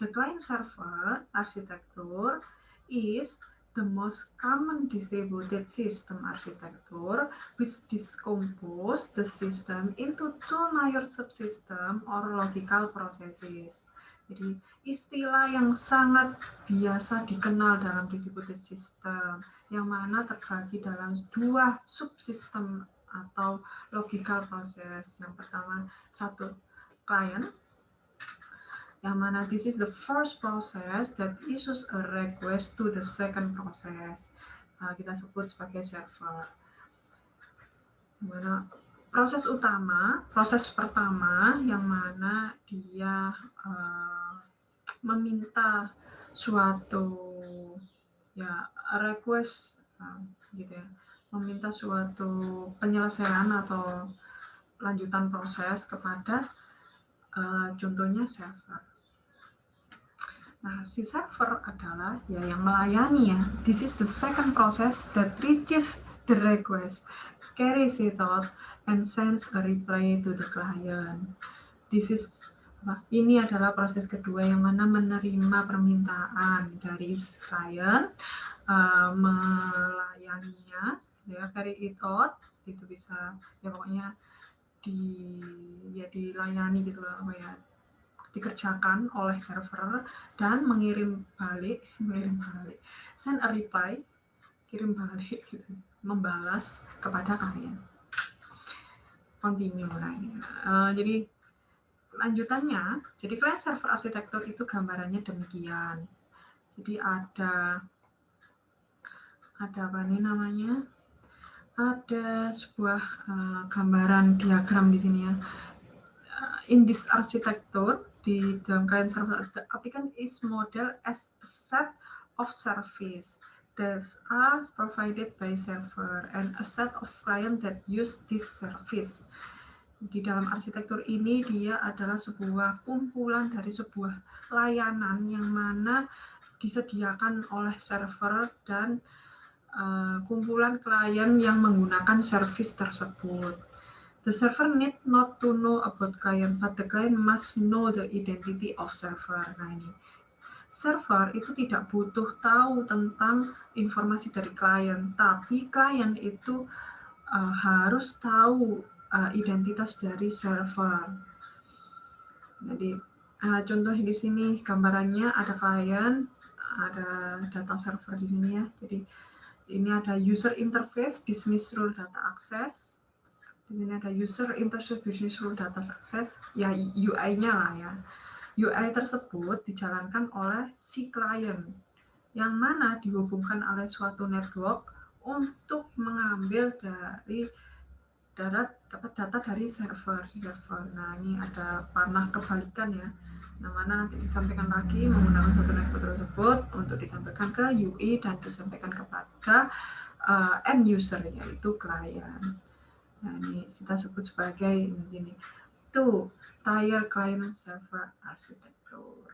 The client-server architecture is the most common distributed system architecture which decompose the system into two layer subsystem or logical processes. Jadi istilah yang sangat biasa dikenal dalam distributed system yang mana terbagi dalam dua subsistem atau logical process. Yang pertama satu client, yang mana this is the first process that issues a request to the second process. Kita sebut sebagai server. Mana proses utama, proses pertama yang mana dia meminta suatu ya request gitu ya, meminta suatu penyelesaian atau lanjutan proses kepada contohnya server. Nah, si server adalah ya yang melayani ya. This is the second process that retrieves the request, carries it out, and sends a reply to the client. Ini adalah proses kedua yang mana menerima permintaan dari klien, melayaninya, ya carry it out, itu bisa ya pokoknya dilayani gitu lah, ya dikerjakan oleh server dan mengirim balik, send a reply, kirim balik gitu, membalas kepada klien. Continue lagi. Jadi lanjutannya, jadi client server architecture itu gambarannya demikian. Jadi ada apa nih namanya? Ada sebuah gambaran diagram di sini ya. In this architecture, di dalam client server, the applicant is modeled as a set of service that are provided by server and a set of client that use this service. Di dalam arsitektur ini dia adalah sebuah kumpulan dari sebuah layanan yang mana disediakan oleh server dan kumpulan klien yang menggunakan service tersebut. The server need not to know about client, but the client must know the identity of server. Nah ini, server itu tidak butuh tahu tentang informasi dari klien, tapi klien itu harus tahu identitas dari server. Jadi contohnya di sini gambarannya ada klien, ada data server di sini ya. Jadi ini ada user interface, business rule, data access. Di sini ada user interface, business rule, data access. Ya UI-nya lah ya. UI tersebut dijalankan oleh si klien, yang mana dihubungkan oleh suatu network untuk mengambil dari data dari server. Nah ini ada panah kebalikan ya. Nah mana nanti disampaikan lagi menggunakan satu network tersebut untuk ditampilkan ke UI dan disampaikan kepada end user yaitu klien. Nah ini kita sebut sebagai ini two-tier client server architecture.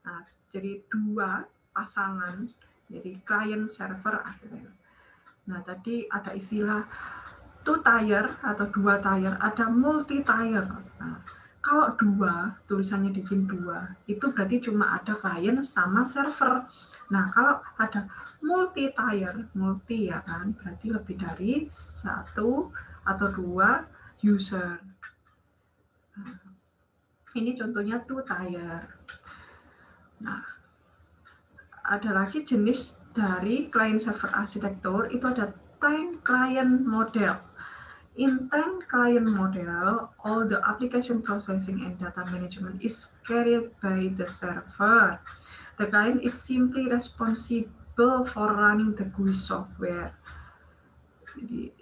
Nah jadi dua pasangan, jadi client server architecture. Nah tadi ada istilah two-tier atau dua tier, ada multi-tier. Nah, kalau dua, tulisannya di sini dua, itu berarti cuma ada klien sama server. Nah, kalau ada multi-tier, multi ya kan, berarti lebih dari satu atau dua user. Nah, ini contohnya two-tier. Nah, ada lagi jenis dari client server architecture, itu ada time client model. In thin client model, all the application processing and data management is carried by the server. The client is simply responsible for running the GUI software.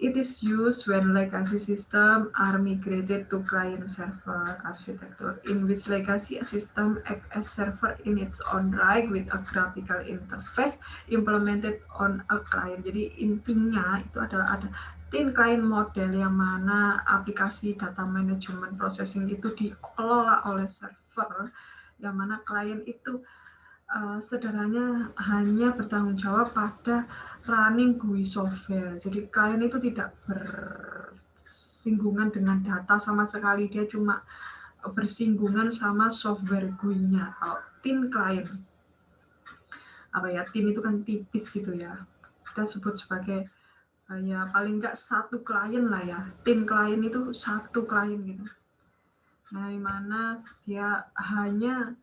It is used when legacy systems are migrated to client-server architecture, in which legacy system acts as server in its own right with a graphical interface implemented on a client. Jadi intinya itu adalah ada thin client model yang mana aplikasi data management processing itu dikelola oleh server, yang mana klien itu sederhananya hanya bertanggung jawab pada running GUI software. Jadi klien itu tidak bersinggungan dengan data sama sekali, dia cuma bersinggungan sama software GUI-nya. Kalau thin client, apa ya, thin itu kan tipis gitu ya, kita sebut sebagai ya paling nggak satu klien lah ya. Thin client itu satu klien gitu. Nah, dimana dia hanya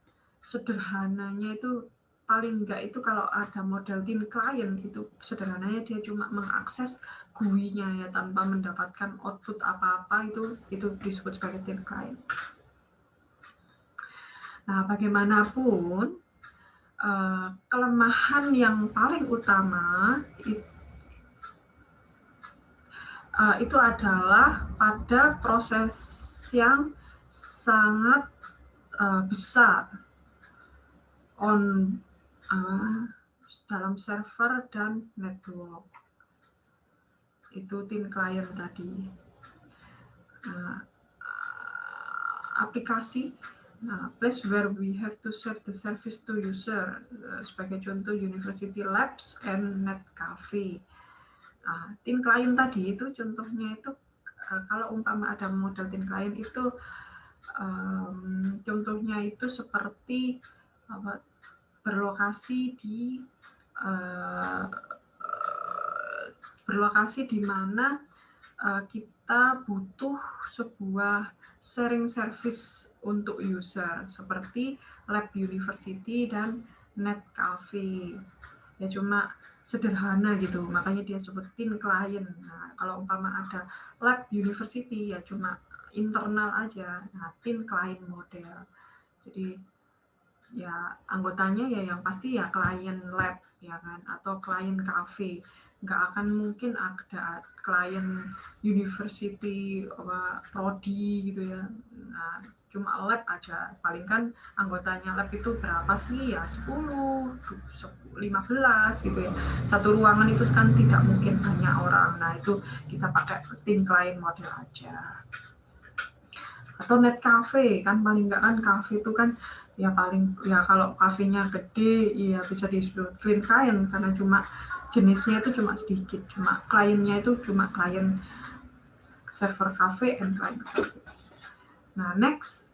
sederhananya itu paling enggak itu kalau ada model thin client itu sederhananya dia cuma mengakses GUI-nya ya tanpa mendapatkan output apa-apa, itu disebut sebagai thin client. Nah, bagaimanapun kelemahan yang paling utama itu adalah pada proses yang sangat besar dalam server dan network. Itu thin client tadi. Aplikasi, place where we have to serve the service to user, sebagai contoh University Labs and Netcafe. Thin client tadi itu contohnya itu kalau umpama ada model thin client itu contohnya itu seperti berlokasi di mana kita butuh sebuah sharing service untuk user seperti Lab University dan Netcafe. Ya cuma sederhana gitu, makanya dia sebut thin client. Nah, kalau umpama ada Lab University ya cuma internal aja. Nah, thin client model. Jadi ya anggotanya ya yang pasti ya klien lab ya kan, atau klien cafe. Nggak akan mungkin ada klien university prodi gitu ya. Nah, cuma lab aja, paling kan anggotanya lab itu berapa sih ya, 10, 15 gitu ya. Satu ruangan itu kan tidak mungkin banyak orang. Nah, itu kita pakai thin client model aja. Atau Netcafe kan paling nggak kan cafe itu kan ya paling ya kalau kafenya gede ya bisa disebut thin client karena cuma jenisnya itu cuma sedikit, cuma kliennya itu cuma klien server cafe and client cafe. Nah, next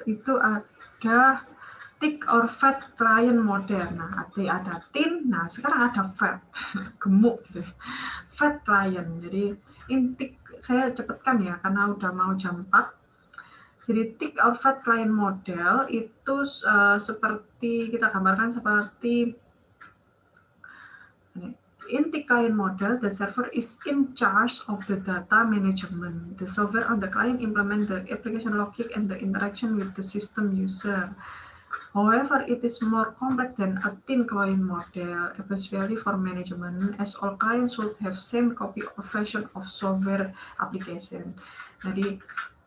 itu ada thick or fat client model. Nah, ada thin, nah sekarang ada fat, gemuk gitu. Fat client. Jadi thick saya cepatkan ya karena udah mau jam 4. Jadi thick or fat client model itu seperti kita gambarkan seperti in thick client model, the server is in charge of the data management. The software on the client implement the application logic and the interaction with the system user. However, it is more complex than a thin client model, especially for management, as all clients should have same copy or version of software application. Jadi,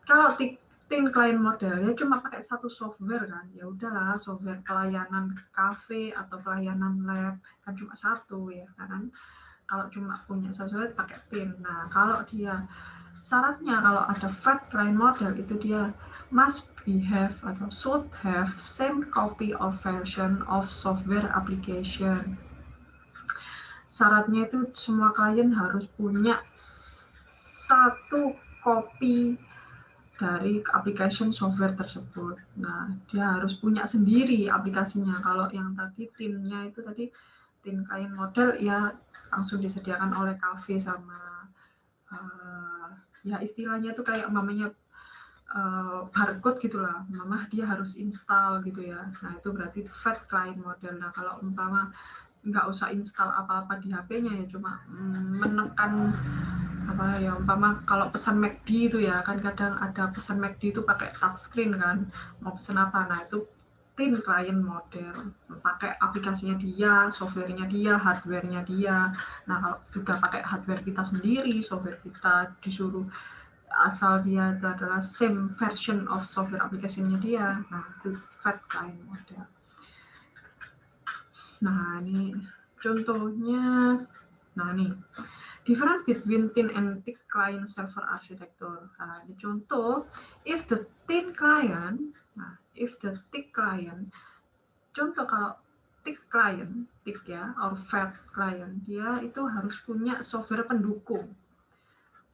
kalau thin client model ya cuma pakai satu software kan, ya udahlah software pelayanan cafe atau pelayanan lab kan cuma satu ya kan. Kalau cuma punya software pakai thin. Nah, kalau dia syaratnya kalau ada fat client model itu dia must have atau should have same copy or version of software application. Syaratnya itu semua klien harus punya satu copy dari application software tersebut. Nah, dia harus punya sendiri aplikasinya. Kalau yang tadi thin-nya itu tadi thin client model ya langsung disediakan oleh cafe sama ya istilahnya itu kayak namanya barcode gitulah, mama dia harus install gitu ya. Nah itu berarti fat client model. Nah kalau umpama nggak usah install apa-apa di HP-nya ya, cuma menekan apa ya, umpama kalau pesan McD itu ya kan kadang ada pesan McD itu pakai touchscreen kan, mau pesan apa, nah itu thin client model, pakai aplikasinya dia, softwarenya dia, hardwarenya dia. Nah kalau sudah pakai hardware kita sendiri, software kita disuruh asal dia itu adalah same version of software aplikasinya dia, nah itu fat client model. Nah ini contohnya, nah ini different between thin and thick client server architecture. Nah ini contoh, if the thin client, nah if the thick client, contoh kalau thick client, thick ya, or fat client, dia itu harus punya software pendukung.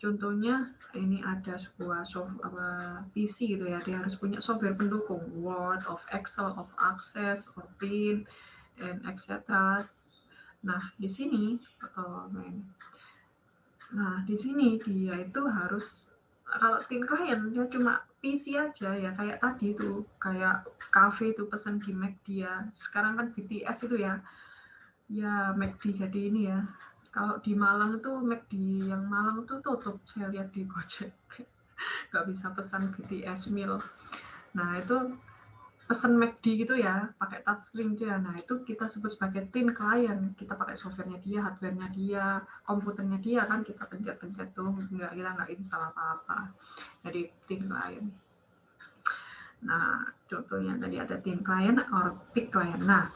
Contohnya ini ada sebuah PC gitu ya, dia harus punya software pendukung Word, of Excel, of Access, or Print, and etc. Nah di sini dia itu harus, kalau thin client dia cuma PC aja ya, kayak tadi itu, kayak cafe itu pesan di Mac dia. Sekarang kan BTS itu ya McD jadi ini ya. Kalau di Malang tuh McD yang Malang tuh tutup, saya lihat di Gojek. Nggak bisa pesan BTS meal. Nah itu pesan McD gitu ya, pakai touchscreen dia. Nah itu kita sebut sebagai thin client. Kita pakai softwarenya dia, hardwarenya dia, komputernya dia kan, kita pencet-pencet tuh, kita nggak install apa-apa. Jadi thin client. Nah contohnya tadi ada thin client or thick client. Nah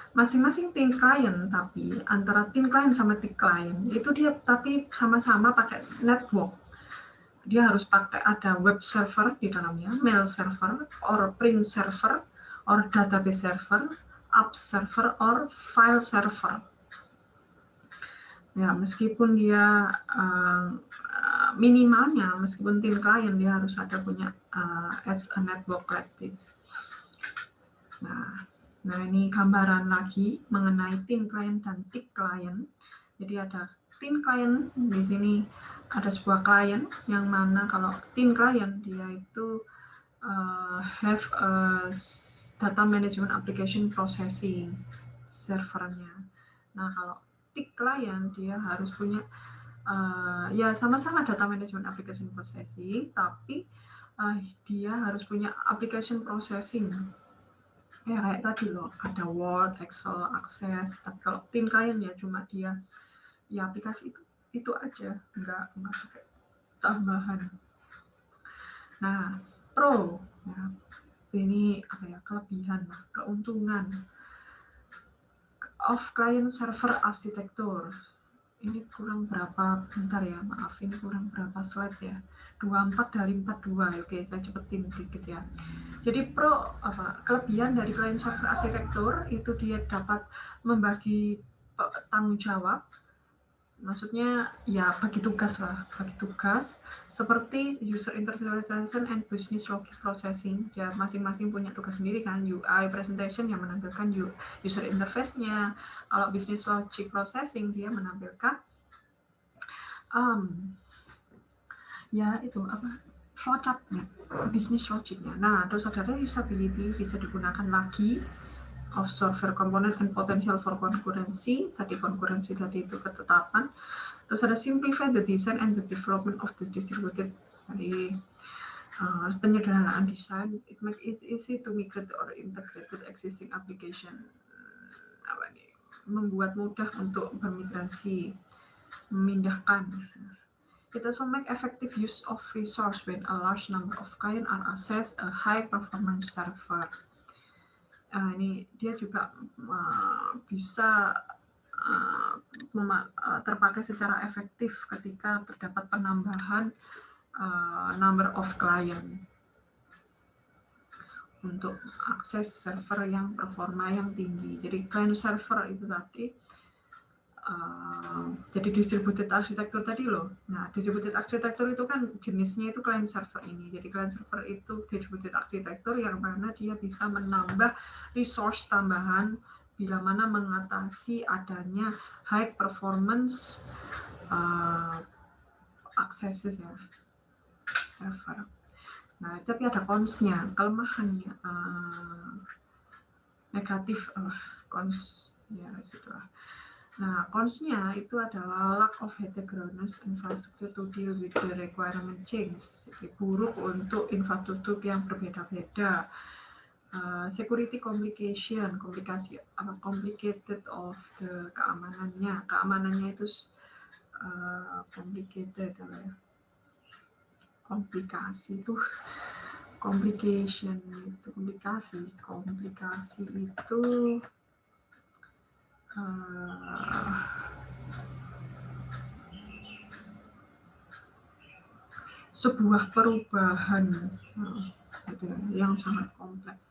masing-masing thin client, tapi antara thin client sama thick client itu dia tapi sama-sama pakai network. Dia harus pakai ada web server di dalamnya, mail server, or print server, or database server, app server, or file server. Ya, meskipun dia minimalnya, meskipun thin client dia harus ada punya as a network like this. Nah, ini gambaran lagi mengenai thin client dan thick client. Jadi ada thin client, di sini ada sebuah client yang mana kalau thin client dia itu have a data management application processing servernya. Nah, kalau thick client dia harus punya ya sama-sama data management application processing, tapi dia harus punya application processing. Ya kayak tadi loh, ada Word, Excel, Access. Tapi kalau thin client ya cuma dia ya aplikasi itu aja, nggak pakai tambahan. Nah, pro, ya, ini apa ya, kelebihan, keuntungan of client server architecture. Ini kurang berapa, bentar ya, maaf ini kurang berapa slide ya. 24 dari 42, oke saya cepetin dikit ya. Jadi kelebihan dari client server architecture itu dia dapat membagi tanggung jawab, maksudnya ya bagi tugas seperti user interpretation and business logic processing. Ya masing-masing punya tugas sendiri kan, UI presentation yang menampilkan user interface-nya, kalau business logic processing dia menampilkan ya itu flowchart-nya, business logic-nya. Nah, terus ada reusability, bisa digunakan lagi, of server component and potential for concurrency. Concurrency tadi itu ketetapan. Terus ada simplify the design and the development of the distributed. Jadi penyederhanaan desain, it make it easy to migrate or integrate with existing application. Membuat mudah untuk bermigrasi, memindahkan. It also make effective use of resource when a large number of clients are access a high performance server. Ini dia juga bisa terpakai secara efektif ketika terdapat penambahan number of client untuk akses server yang performa yang tinggi. Jadi client server itu tadi jadi distributed architecture tadi loh. Nah, distributed architecture itu kan jenisnya itu client server ini. Jadi client server itu distributed architecture yang mana dia bisa menambah resource tambahan bila mana mengatasi adanya high performance access ya server. Nah, tapi ada cons-nya, kelemahannya, negatif, cons, ya situlah. Nah, cons-nya itu adalah lack of heterogeneous infrastructure to deal with the requirement change. Jadi, buruk untuk infrastruktur yang berbeda-beda. Security complication, complicated of the keamanannya itu complicated, komplikasi itu komplikasi itu sebuah perubahan gitu, yang sangat kompleks.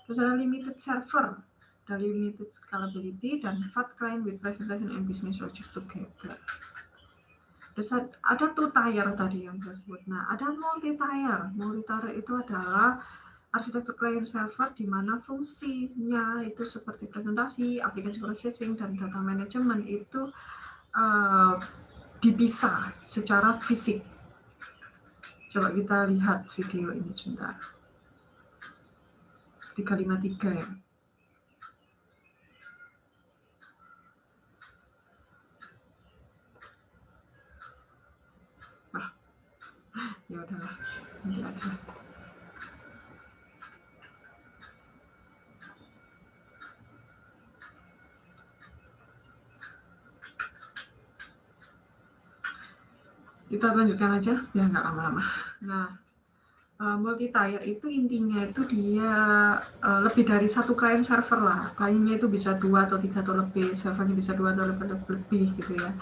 Terus ada limited server, ada limited scalability, dan fat client with presentation and business logic together. Terus ada two tier tadi yang saya sebut. Nah, ada multi tier. Multi tier itu adalah arsitektur client server di mana fungsinya itu seperti presentasi, aplikasi processing, dan data management itu dipisah secara fisik. Coba kita lihat video ini sebentar. 353 ya. Ya udahlah, nanti aja. Kita lanjutkan aja, biar nggak lama-lama. Nah, multi-tier itu intinya itu dia lebih dari satu client server lah. Kliennya itu bisa 2 atau 3 atau lebih, servernya bisa 2 atau lebih gitu ya.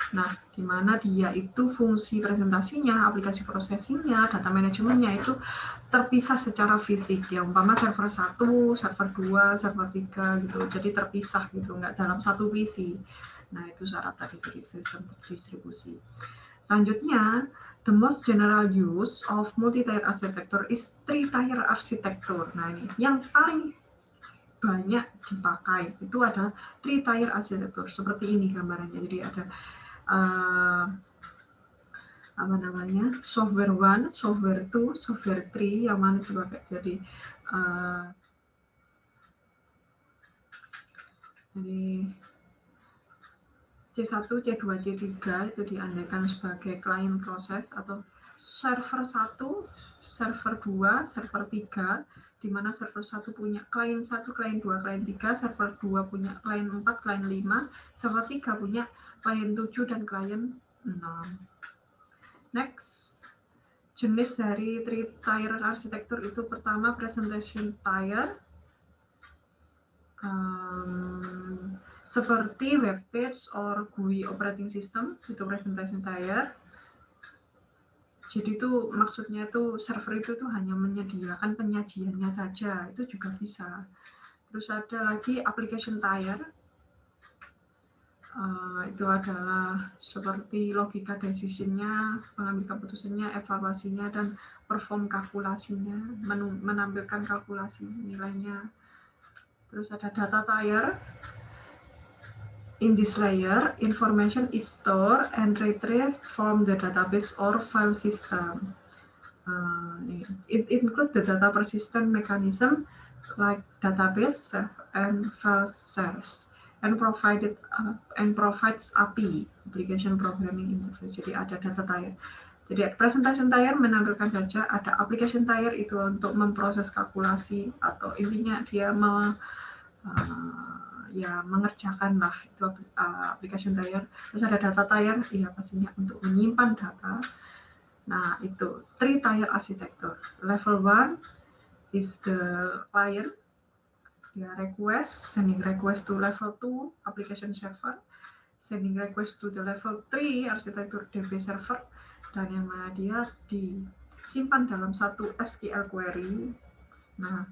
Nah, di mana dia itu fungsi presentasinya, aplikasi processing-nya, data manajemennya itu terpisah secara fisik. Ya, umpama server 1, server 2, server 3 gitu. Jadi terpisah gitu, nggak dalam satu PC. Nah, itu syarat tadi dari sistem distribusi. Selanjutnya, the most general use of multi-tier architecture is three-tier architecture. Nah, ini yang paling banyak dipakai itu ada three-tier architecture. Seperti ini gambarannya. Jadi ada software 1, software 2, software 3 yang mana dipakai. Jadi C1, C2, C3 itu diandaikan sebagai client proses atau server 1, server 2, server 3, di mana server 1 punya client 1, client 2, client 3, server 2 punya client 4, client 5, server 3 punya client 7 dan client 6. Next, jenis dari three-tier arsitektur itu pertama presentation tier, seperti web page or GUI operating system, itu presentation tier. Jadi itu maksudnya itu server itu tuh hanya menyediakan penyajiannya saja, itu juga bisa. Terus ada lagi application tier, itu adalah seperti logika decision-nya, pengambil keputusannya, evaluasinya, dan perform kalkulasinya, menampilkan kalkulasi nilainya. Terus ada data tier. In this layer, information is stored and retrieved from the database or file system. It includes the data persistence mechanism like database and file shares and provides API, application programming interface. Jadi ada data tier. Jadi presentation tier menampilkan saja, ada application tier itu untuk memproses kalkulasi atau intinya dia mengerjakan lah itu application tier. Terus ada data tier, ya pastinya untuk menyimpan data. Nah, itu three-tier architecture. Level 1 is the client, ya request, sending request to level 2 application server, sending request to the level 3 arsitektur DB server, dan yang mana dia disimpan dalam satu SQL query. Nah,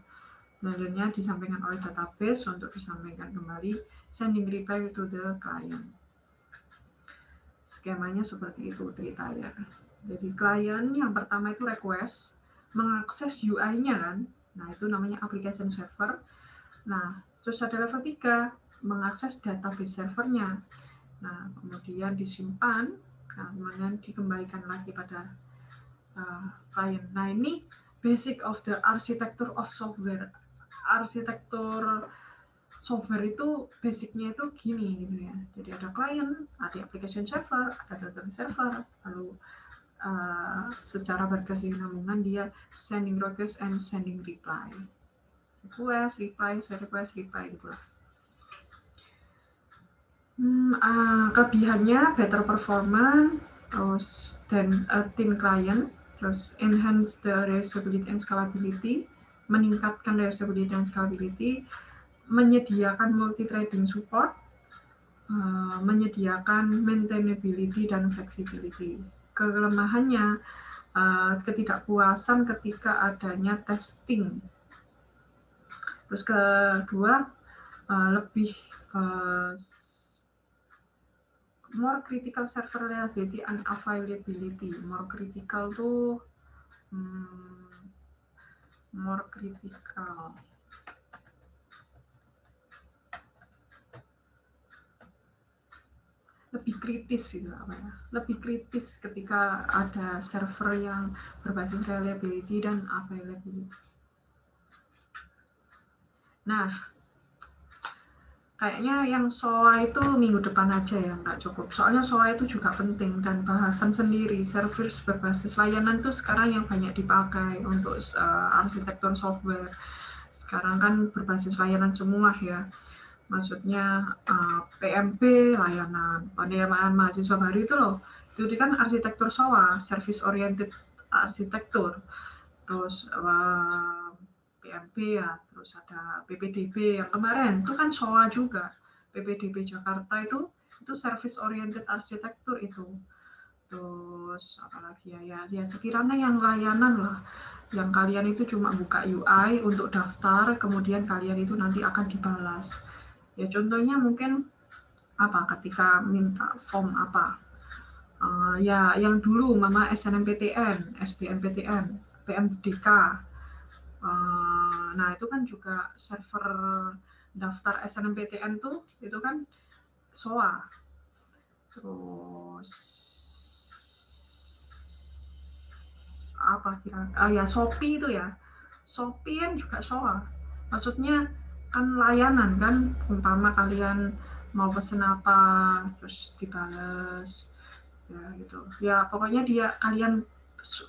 selanjutnya disampaikan oleh database untuk disampaikan kembali, sending reply to the client. Skemanya seperti itu, three-tier. Jadi client yang pertama itu request, mengakses UI-nya kan, nah itu namanya application server. Nah, terus ada level 3, mengakses database servernya. Nah, kemudian disimpan, nah, kemudian dikembalikan lagi pada klien. Nah, ini basic of the architecture of software. Arsitektur software itu basicnya itu gini gitu ya. Jadi ada client, ada application server, ada database server, lalu secara berkesinambungan dia sending request and sending reply. Request, reply, gitu lah. Kelebihannya better performance, terus dan thin client, terus enhance the reliability and scalability, meningkatkan reliability dan scalability, menyediakan multi-threading support, menyediakan maintainability dan flexibility. Kelemahannya ketidakpuasan ketika adanya testing. Terus kedua lebih more critical server reliability and availability. More critical tuh more critical. Lebih kritis gitu apa ya? Lebih kritis ketika ada server yang berbasis reliability dan availability. Nah, kayaknya yang SOA itu minggu depan aja ya, nggak cukup. Soalnya SOA itu juga penting dan bahasan sendiri. Service berbasis layanan tuh sekarang yang banyak dipakai untuk arsitektur software. Sekarang kan berbasis layanan semua ya. Maksudnya PMP layanan, penerimaan mahasiswa baru itu loh. Itu kan arsitektur SOA, Service Oriented Arsitektur. Terus PMP ya, terus ada PPDB yang kemarin itu kan SOA juga. PPDB Jakarta itu Service Oriented Arsitektur itu. Terus apalagi ya sekiranya yang layanan lah. Yang kalian itu cuma buka UI untuk daftar, kemudian kalian itu nanti akan dibalas. Ya contohnya mungkin ketika minta form ya yang dulu Mama SNMPTN, SBMPTN, PMDK. Nah itu kan juga server daftar SNMPTN tuh itu kan SOA. Terus ya Shopee itu ya. Shopee kan juga SOA. Maksudnya kan layanan kan, umpama kalian mau pesen apa terus dibales ya gitu ya, pokoknya kalian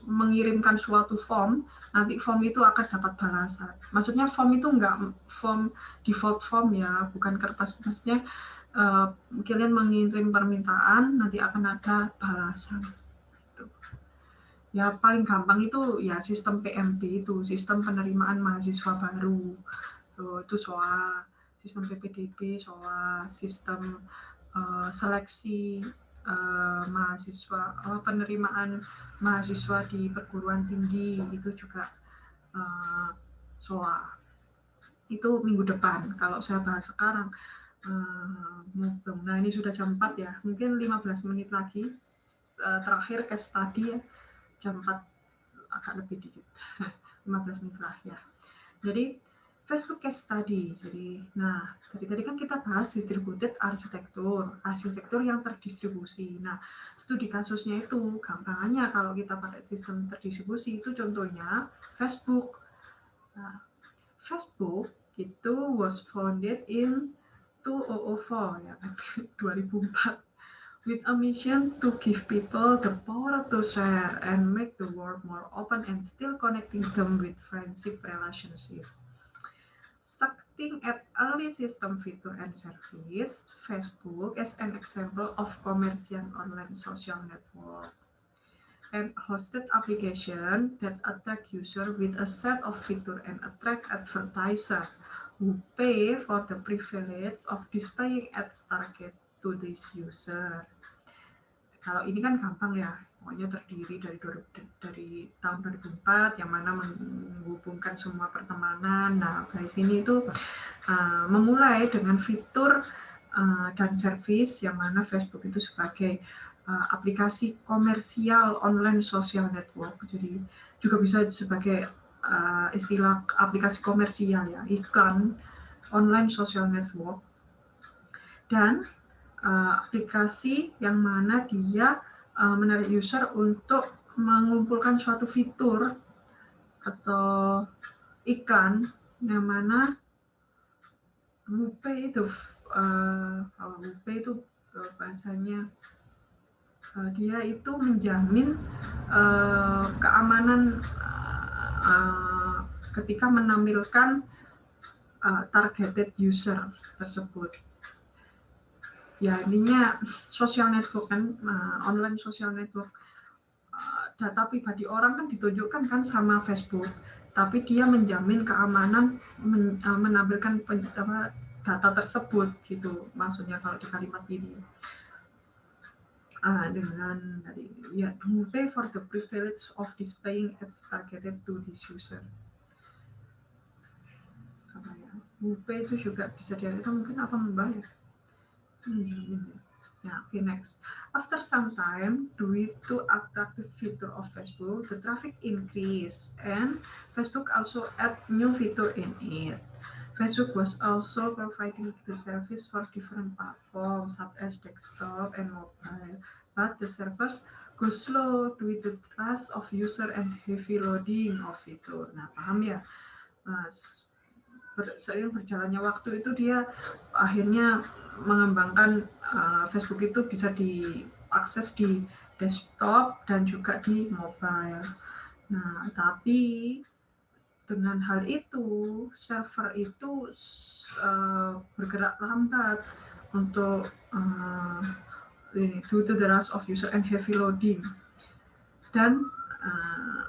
mengirimkan suatu form, nanti form itu akan dapat balasan. Maksudnya form itu enggak form default form ya, bukan kertas. Maksudnya kalian mengirim permintaan, nanti akan ada balasan gitu. Ya paling gampang itu ya sistem PMP itu, sistem penerimaan mahasiswa baru. Itu SOA, sistem PPDB, SOA, sistem seleksi mahasiswa, penerimaan mahasiswa di perguruan tinggi itu juga SOA. Itu minggu depan. Kalau saya bahas sekarang, nah ini sudah jam 4 ya, mungkin 15 menit lagi terakhir case study ya, jam 4 agak lebih dikit, 15 menit lah ya. Jadi Facebook case study. Jadi, nah, tadi kan kita bahas distributed arsitektur yang terdistribusi. Nah, studi kasusnya itu gampangnya kalau kita pakai sistem terdistribusi itu contohnya Facebook. Nah, Facebook itu was founded in 2004 ya, 2004. With a mission to give people the power to share and make the world more open and still connecting them with friendship relationship. Starting at early system feature and service, Facebook is an example of commercial online social network and hosted application that attract user with a set of feature and attract advertiser who pay for the privilege of displaying ads target to this user. Kalau ini kan gampang ya, pokoknya terdiri dari tahun 2004 yang mana menghubungkan semua pertemanan. Nah, dari sini itu memulai dengan fitur dan service yang mana Facebook itu sebagai aplikasi komersial online social network. Jadi juga bisa sebagai istilah aplikasi komersial ya, iklan online social network. Dan aplikasi yang mana dia menarik user untuk mengumpulkan suatu fitur atau iklan yang mana MUPE itu kalau MUPE itu bahasanya dia itu menjamin keamanan ketika menampilkan targeted user tersebut. Ya, ininya social network kan, online social network. Data pribadi orang kan ditunjukkan kan sama Facebook, tapi dia menjamin keamanan menampilkan data tersebut gitu. Maksudnya kalau di kalimat ini. Dengan dari ya, pay for the privilege of displaying ads targeted to this user. Apa ya? Pay itu juga bisa diartikan mungkin apa membayar. Yeah, okay, next. After some time, due to attractive feature of Facebook, the traffic increase, and Facebook also add new feature in it. Facebook was also providing the service for different platforms, such as desktop and mobile, but the servers go slow due to the trust of user and heavy loading of feature. Nah, paham ya? Seiring berjalannya waktu itu dia akhirnya mengembangkan Facebook itu bisa diakses di desktop dan juga di mobile. Nah, tapi dengan hal itu server itu bergerak lambat untuk due to the rush of user and heavy loading, dan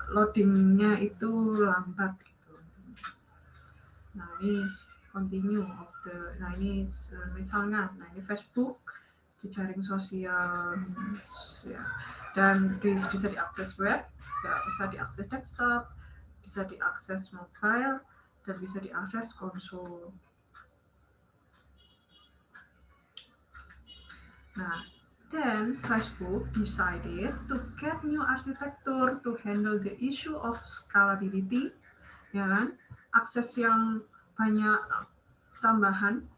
loadingnya itu lambat. Nah, ini continue of the, nah ini misalnya, nah ini Facebook, jejaring sosial, ya, dan bisa diakses web, ya, bisa diakses desktop, bisa diakses mobile, dan bisa diakses konsol. Nah, then Facebook decided to get new architecture to handle the issue of scalability, ya kan? Akses yang banyak tambahan.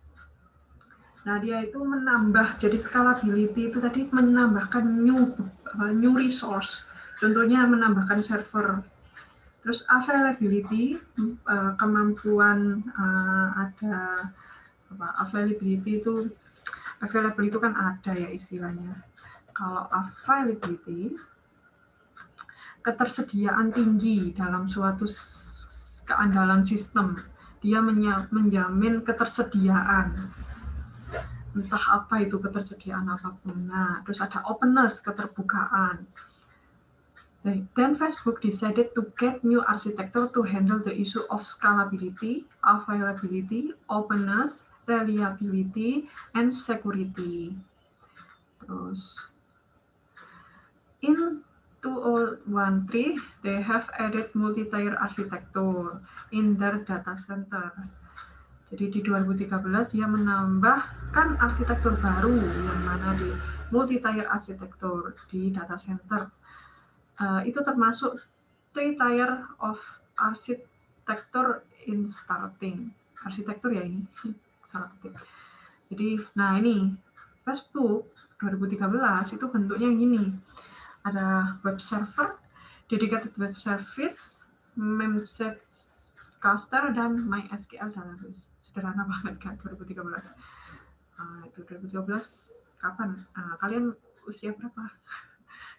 Nah, dia itu menambah, jadi scalability itu tadi menambahkan new resource. Contohnya menambahkan server. Terus availability, kemampuan ada availability itu kan ada ya istilahnya. Kalau availability, ketersediaan tinggi dalam suatu keandalan sistem, dia menjamin ketersediaan, entah apa itu ketersediaan apapun. Nah, terus ada openness, keterbukaan. Then Facebook decided to get new architecture to handle the issue of scalability, availability, openness, reliability, and security. Terus in 2013, they have added multi-tier architecture in their data center. Jadi di 2013 dia menambahkan arsitektur baru yang mana di multi-tier architecture di data center. Itu termasuk 3 tier of architecture in starting. Arsitektur ya ini, starting. Jadi, nah ini Facebook 2013 itu bentuknya gini. Ada web server, dedicated web service, memset cluster, dan MySQL database. Sederhana banget kan 2013. Itu 2013 kapan? Kalian usia berapa?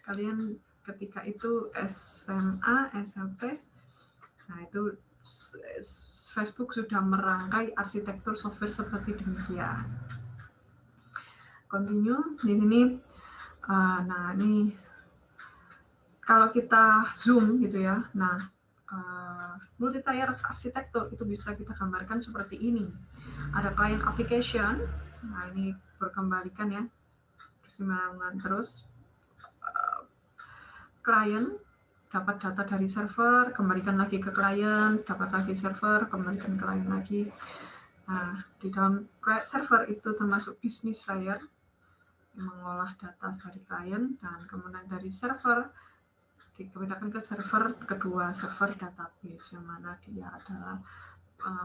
Kalian ketika itu SMA, SMP, nah itu Facebook sudah merangkai arsitektur software seperti demikian. Continue di sini. Nah ini kalau kita zoom gitu ya, nah multi-tier arsitektur itu bisa kita gambarkan seperti ini. Ada client application, nah ini berkembalikan ya, kesimbangan terus. Klien dapat data dari server, kembalikan lagi ke klien, dapat lagi server, kembalikan ke klien lagi. Nah, di dalam server itu termasuk business layer, mengolah data dari klien, dan kemudian dari server dipindahkan ke server kedua, server database, yang mana dia adalah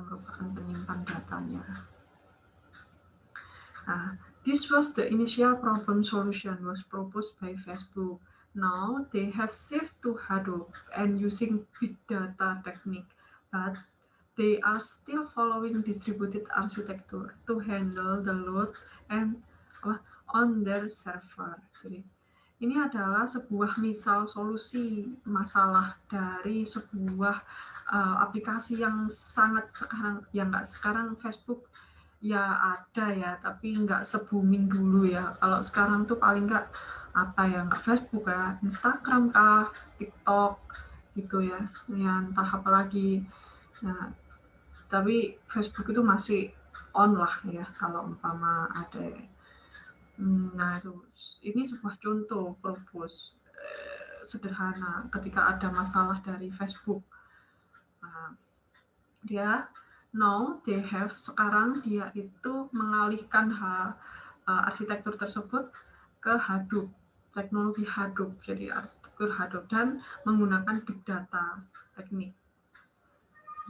merupakan penyimpan datanya. Nah, this was the initial problem solution was proposed by Facebook. Now they have shifted to Hadoop and using big data technique, but they are still following distributed architecture to handle the load and on their server. Jadi, ini adalah sebuah misal solusi masalah dari sebuah aplikasi yang sangat sekarang, yang nggak sekarang Facebook ya ada ya, tapi nggak se-booming dulu ya. Kalau sekarang tuh paling nggak apa ya, nggak Facebook ya, Instagram kah, TikTok gitu ya, entah apa lagi. Nah, tapi Facebook itu masih on lah ya kalau umpama ada. Nah, ini sebuah contoh propose sederhana ketika ada masalah dari Facebook. Nah, sekarang dia itu mengalihkan arsitektur tersebut ke Hadoop, teknologi Hadoop, jadi arsitektur Hadoop dan menggunakan big data teknik.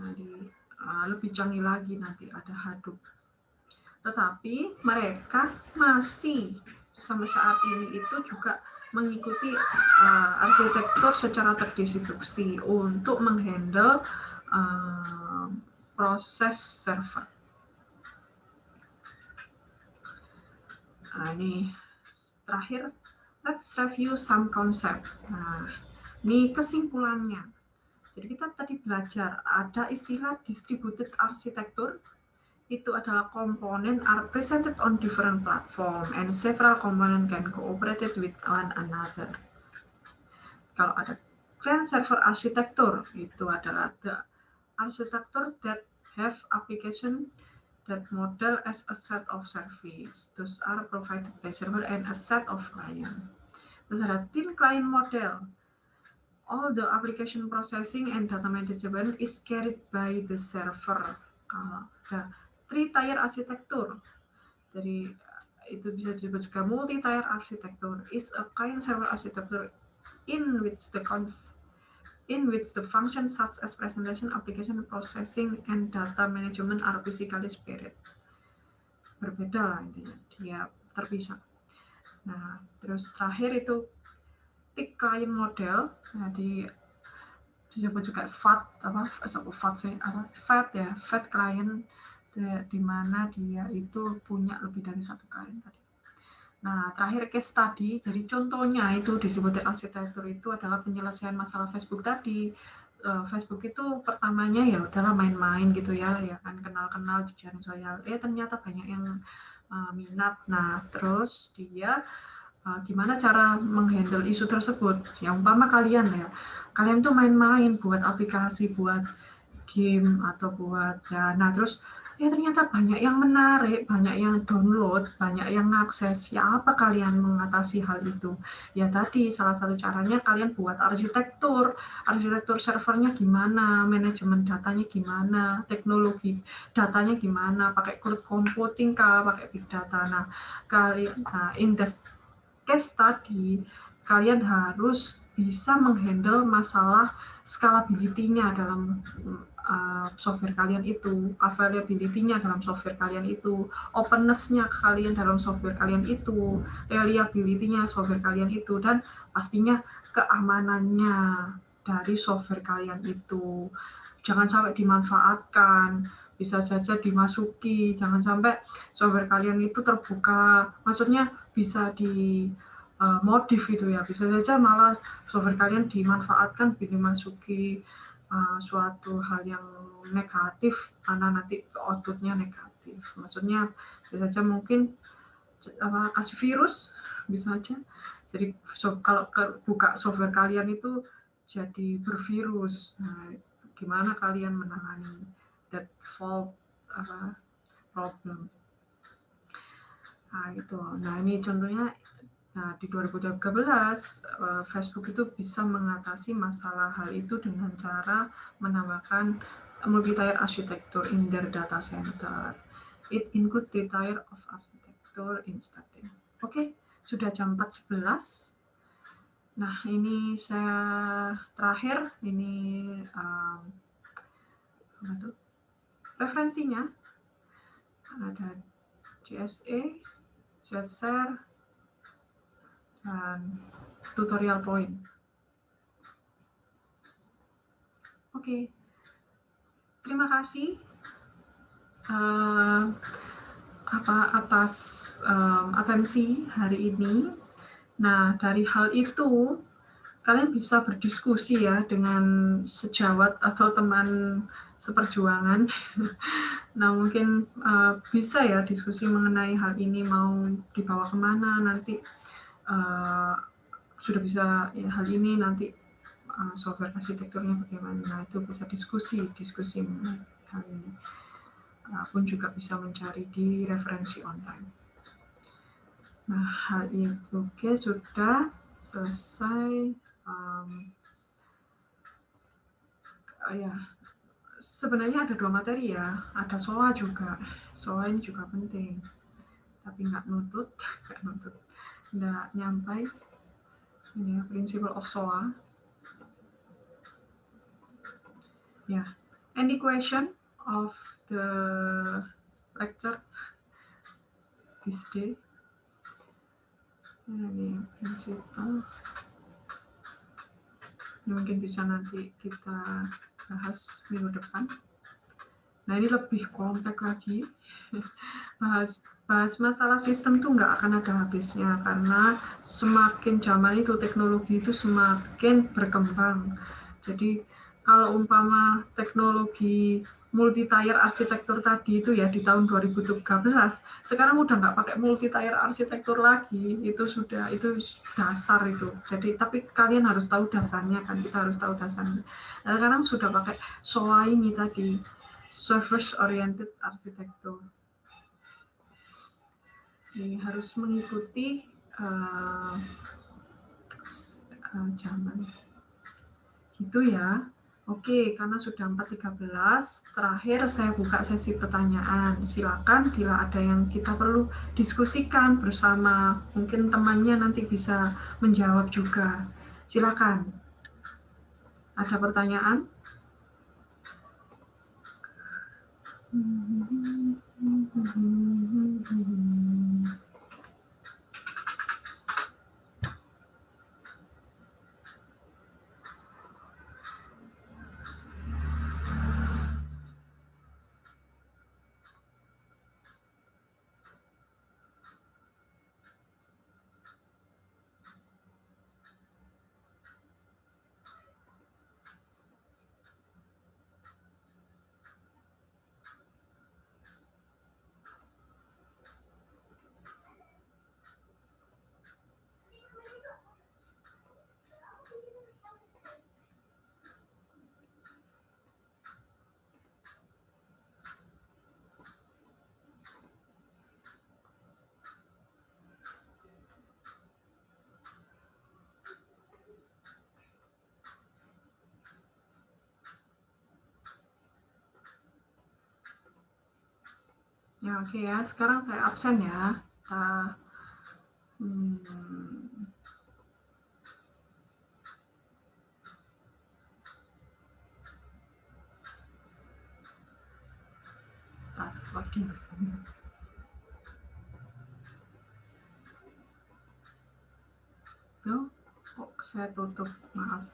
Jadi lebih canggih lagi nanti ada Hadoop. Tetapi mereka masih sampai saat ini itu juga mengikuti arsitektur secara terdistribusi untuk menghandle proses server. Nah, ini terakhir, let's review some concept. Nah, ini kesimpulannya. Jadi kita tadi belajar ada istilah distributed architecture. Itu adalah komponen are presented on different platform and several components can cooperate with one another. Kalau ada client server architecture, itu adalah the architecture that have application that model as a set of service. Those are provided by server and a set of client. Terus ada thin client model. All the application processing and data management is carried by the server. Ada three-tier architecture. Jadi itu bisa disebut juga multi-tier architecture. Is a client server architecture in which the functions such as presentation, application processing, and data management are physically separate. Berbeda lah intinya, dia terpisah. Nah, terus terakhir itu thick client model. Jadi disebut juga fat client, di mana dia itu punya lebih dari satu client tadi. Nah, terakhir case study, jadi contohnya itu disebut arsitektur itu adalah penyelesaian masalah Facebook tadi. Facebook itu pertamanya ya udahlah main-main gitu ya kan, kenal-kenal di jaring sosial. Ternyata banyak yang minat. Nah, terus dia gimana cara menghandle isu tersebut? Ya umpama kalian tuh main-main buat aplikasi, buat game atau buat nah terus ternyata banyak yang menarik, banyak yang download, banyak yang akses. Ya apa kalian mengatasi hal itu? Ya tadi salah satu caranya kalian buat arsitektur servernya gimana, manajemen datanya gimana, teknologi datanya gimana, pakai cloud computing kah, pakai big data. Nah, in this case tadi kalian harus bisa menghandle masalah scalability-nya dalam software kalian itu, availability-nya dalam software kalian itu, openness-nya kalian dalam software kalian itu, reliability-nya software kalian itu, dan pastinya keamanannya dari software kalian itu. Jangan sampai dimanfaatkan, bisa saja dimasuki, jangan sampai software kalian itu terbuka, maksudnya bisa dimodif gitu ya, bisa saja malah software kalian dimanfaatkan, dimasuki suatu hal yang negatif, karena nanti outputnya negatif. Maksudnya bisa saja mungkin kasih virus, bisa aja. Jadi kalau buka software kalian itu jadi bervirus. Nah, gimana kalian menangani that fault problem? Nah itu. Nah ini contohnya. Nah, di 2013, Facebook itu bisa mengatasi masalah hal itu dengan cara menambahkan multi-tier architecture in their data center. It includes the tier of architecture in starting. Oke, sudah jam 4.11. Nah, ini saya terakhir, ini referensinya. Ada GSA, JSR, dan tutorial point. Oke. Terima kasih atas atensi hari ini. Nah, dari hal itu kalian bisa berdiskusi ya dengan sejawat atau teman seperjuangan. Nah, mungkin bisa ya diskusi mengenai hal ini mau dibawa kemana nanti. Sudah bisa ya, hal ini nanti software arsitekturnya bagaimana. Nah, itu bisa diskusi mengenai hal ini. Pun juga bisa mencari di referensi online. Nah, hal itu oke, sudah selesai. Ya, sebenarnya ada 2 materi ya, ada SOA juga. SOA ini juga penting, tapi nggak nyampai. Ini ya, Principle of SOA. Ya, any question of the lecture this day? Ini prinsipal. Mungkin bisa nanti kita bahas minggu depan. Nah, ini lebih kompleks lagi. Bahas masalah sistem itu nggak akan ada habisnya, karena semakin zaman itu teknologi itu semakin berkembang. Jadi kalau umpama teknologi multi-tier arsitektur tadi itu ya di tahun 2013, sekarang udah nggak pakai multi-tier arsitektur lagi, itu dasar itu. Jadi tapi kalian harus tahu dasarnya kan, kita harus tahu dasarnya. Nah, sekarang sudah pakai SOA ini tadi, Service Oriented Architecture. Ini harus mengikuti zaman. Gitu ya. Oke, karena sudah 4.13, terakhir saya buka sesi pertanyaan. Silakan bila ada yang kita perlu diskusikan bersama, mungkin temannya nanti bisa menjawab juga. Silakan. Ada pertanyaan? Ya, oke ya. Sekarang saya absen ya. Login. Loh, kok saya tutup? Maaf.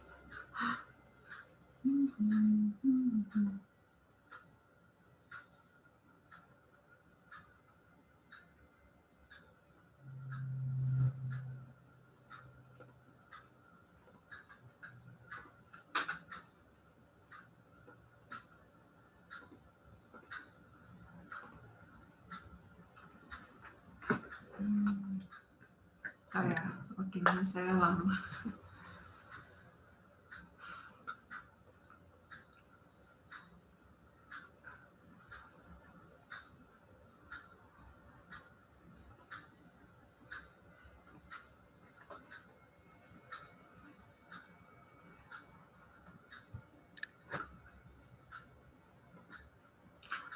Login saya lama.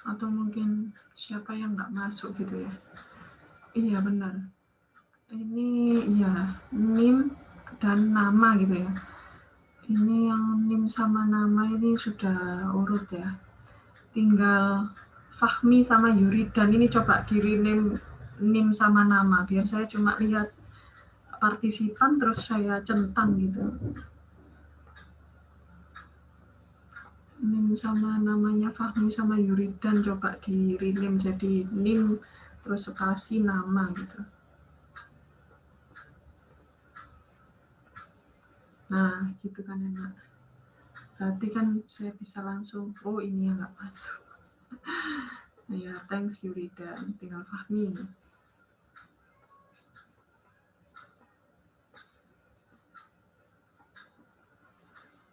Atau mungkin siapa yang nggak masuk gitu ya. Iya benar. Ini ya NIM dan nama gitu ya. Ini yang NIM sama nama ini sudah urut ya. Tinggal Fahmi sama Yuri, dan ini coba di rename NIM sama nama biar saya cuma lihat partisipan terus saya centang gitu. Nim sama namanya Fahmi sama Yuridan coba di rename jadi Nim terus spasi nama gitu. Nah, gitu kan enak. Berarti kan saya bisa langsung, oh ini yang nggak masuk. Ya, thanks Yuridan. Tinggal Fahmi.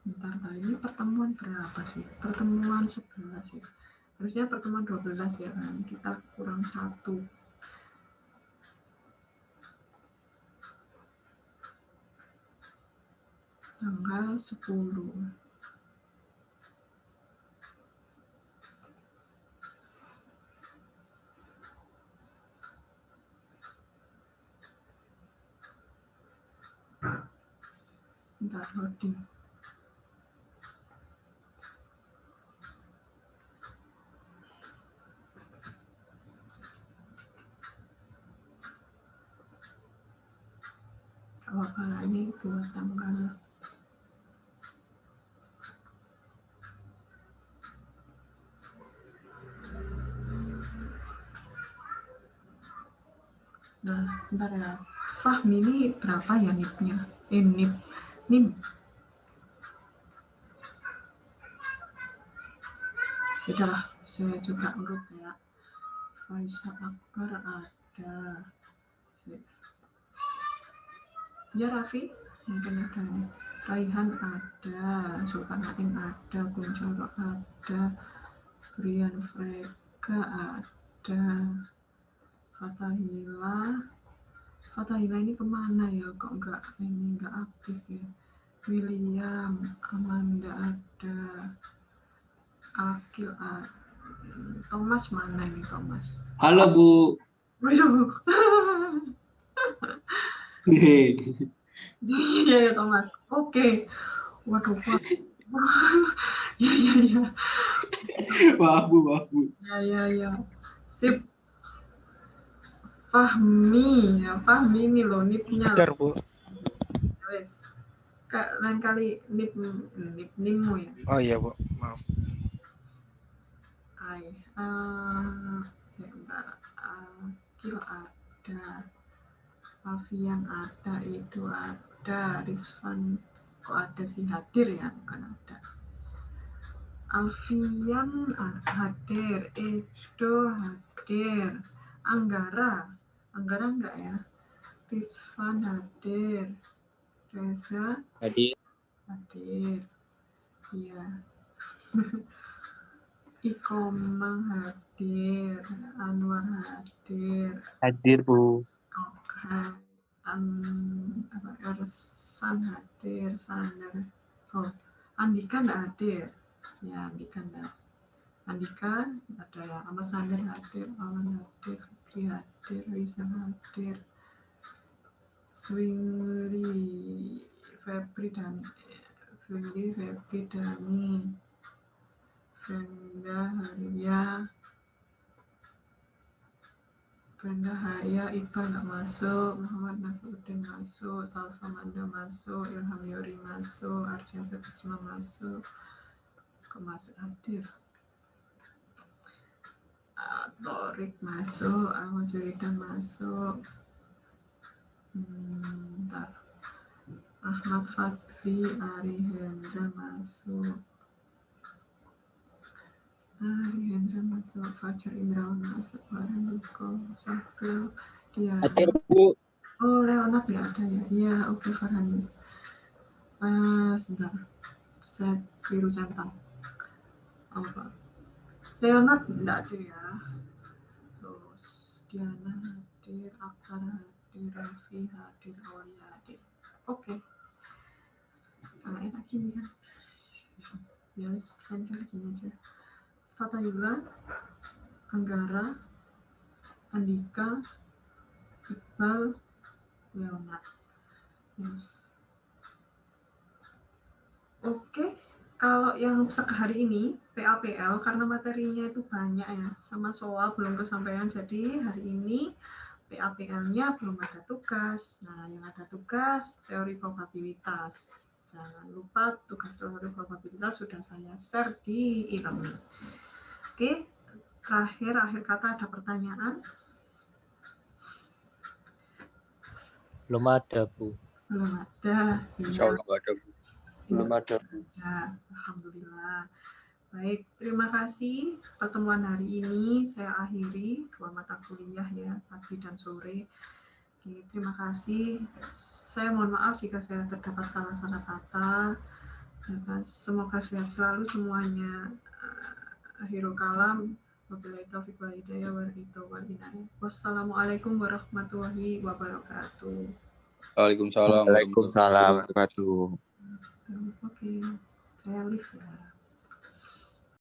Bentar, ini pertemuan berapa sih? Pertemuan 11 ya. Harusnya pertemuan 12 ya kan. Kita kurang 1. Tanggal 10. Bentar, loading. Kalau ini buat tanggal nah, sebentar ya. Fahmi ini berapa ya NIP-nya? NIP. Sudah, saya juga urut ya. Faisal Akbar ada. Ya Raffi, mungkin ada nih. Raihan ada, Sulkarnain ada, Kuncoro ada, Brian Frega ada, Fatahila ini kemana ya? Kok nggak aktif ya? William, Amanda ada, Akil ada, Thomas mana ini Thomas? Halo Bu. Waduh. Iya Thomas. Oke. Waduh. Ya. Maaf Bu. Ya. Sip. Fahmi ini loh nipnya. Bentar, Bu. Wes. Lain kali nimmu ya. Oh iya, Bu. Maaf. Bentar. Kil ada. Alfian ada, itu ada, Rizvan kok ada sih hadir ya, bukan ada. Alfian hadir, Edo hadir, Anggara enggak ya, Rizvan hadir, Reza hadir, iya. Ikomang hadir, Anwar hadir Bu. Ersan hadir, Sander. Oh, Andika nggak hadir. Ya, Andika ada ya. Ahmad Sander hadir, Alan hadir, Fikri hadir, Wisam hadir, Swingli, Febri Dani, Brenda Haya, Iqbal nggak masuk, Muhammad Nafiuddin masuk, Salva Manda masuk, Ilham Yori masuk, Ardian Sebisma masuk, masuk hadir. Torik masuk, Ahmad Juridan masuk, Ahmad Fatfi, Ari Hendra masuk, Fajar Indrawan masuk, Farhan Duko, Safil, dia. Oh, Leonard nggak ada ya? Iya, oke Farhan. Sebentar, saya biru centang. Apa? Leonard nggak ada ya. Terus Diana hadir, Akbar hadir, Raffi hadir, Aulia hadir. Oke. Kalau enak gini kan. Ya, lain gini aja. Fatahila, Anggara, Andika, Iqbal, Leonard. Yes. Oke. Kalau yang hari ini PAPL karena materinya itu banyak ya, sama soal belum kesampaian, jadi hari ini PAPL-nya belum ada tugas. Nah, yang ada tugas teori probabilitas. Jangan lupa tugas teori probabilitas sudah saya share di e-learning. Oke, akhir kata ada pertanyaan? Belum ada, Bu. Belum ada. Insya Allah nggak ada, Bu. Belum ada, Bu. Ya, alhamdulillah. Baik, terima kasih pertemuan hari ini saya akhiri 2 mata kuliah ya, pagi dan sore. Oke, terima kasih. Saya mohon maaf jika saya terdapat salah-salah kata. Semoga sehat selalu semuanya. Akhirul kalam. Wabillahi taufiq wal hidayah wal inayah. Wassalamualaikum warahmatullahi wabarakatuh. Waalaikumsalam. Waalaikumsalam warahmatullahi wabarakatuh. Oke, saya live ya.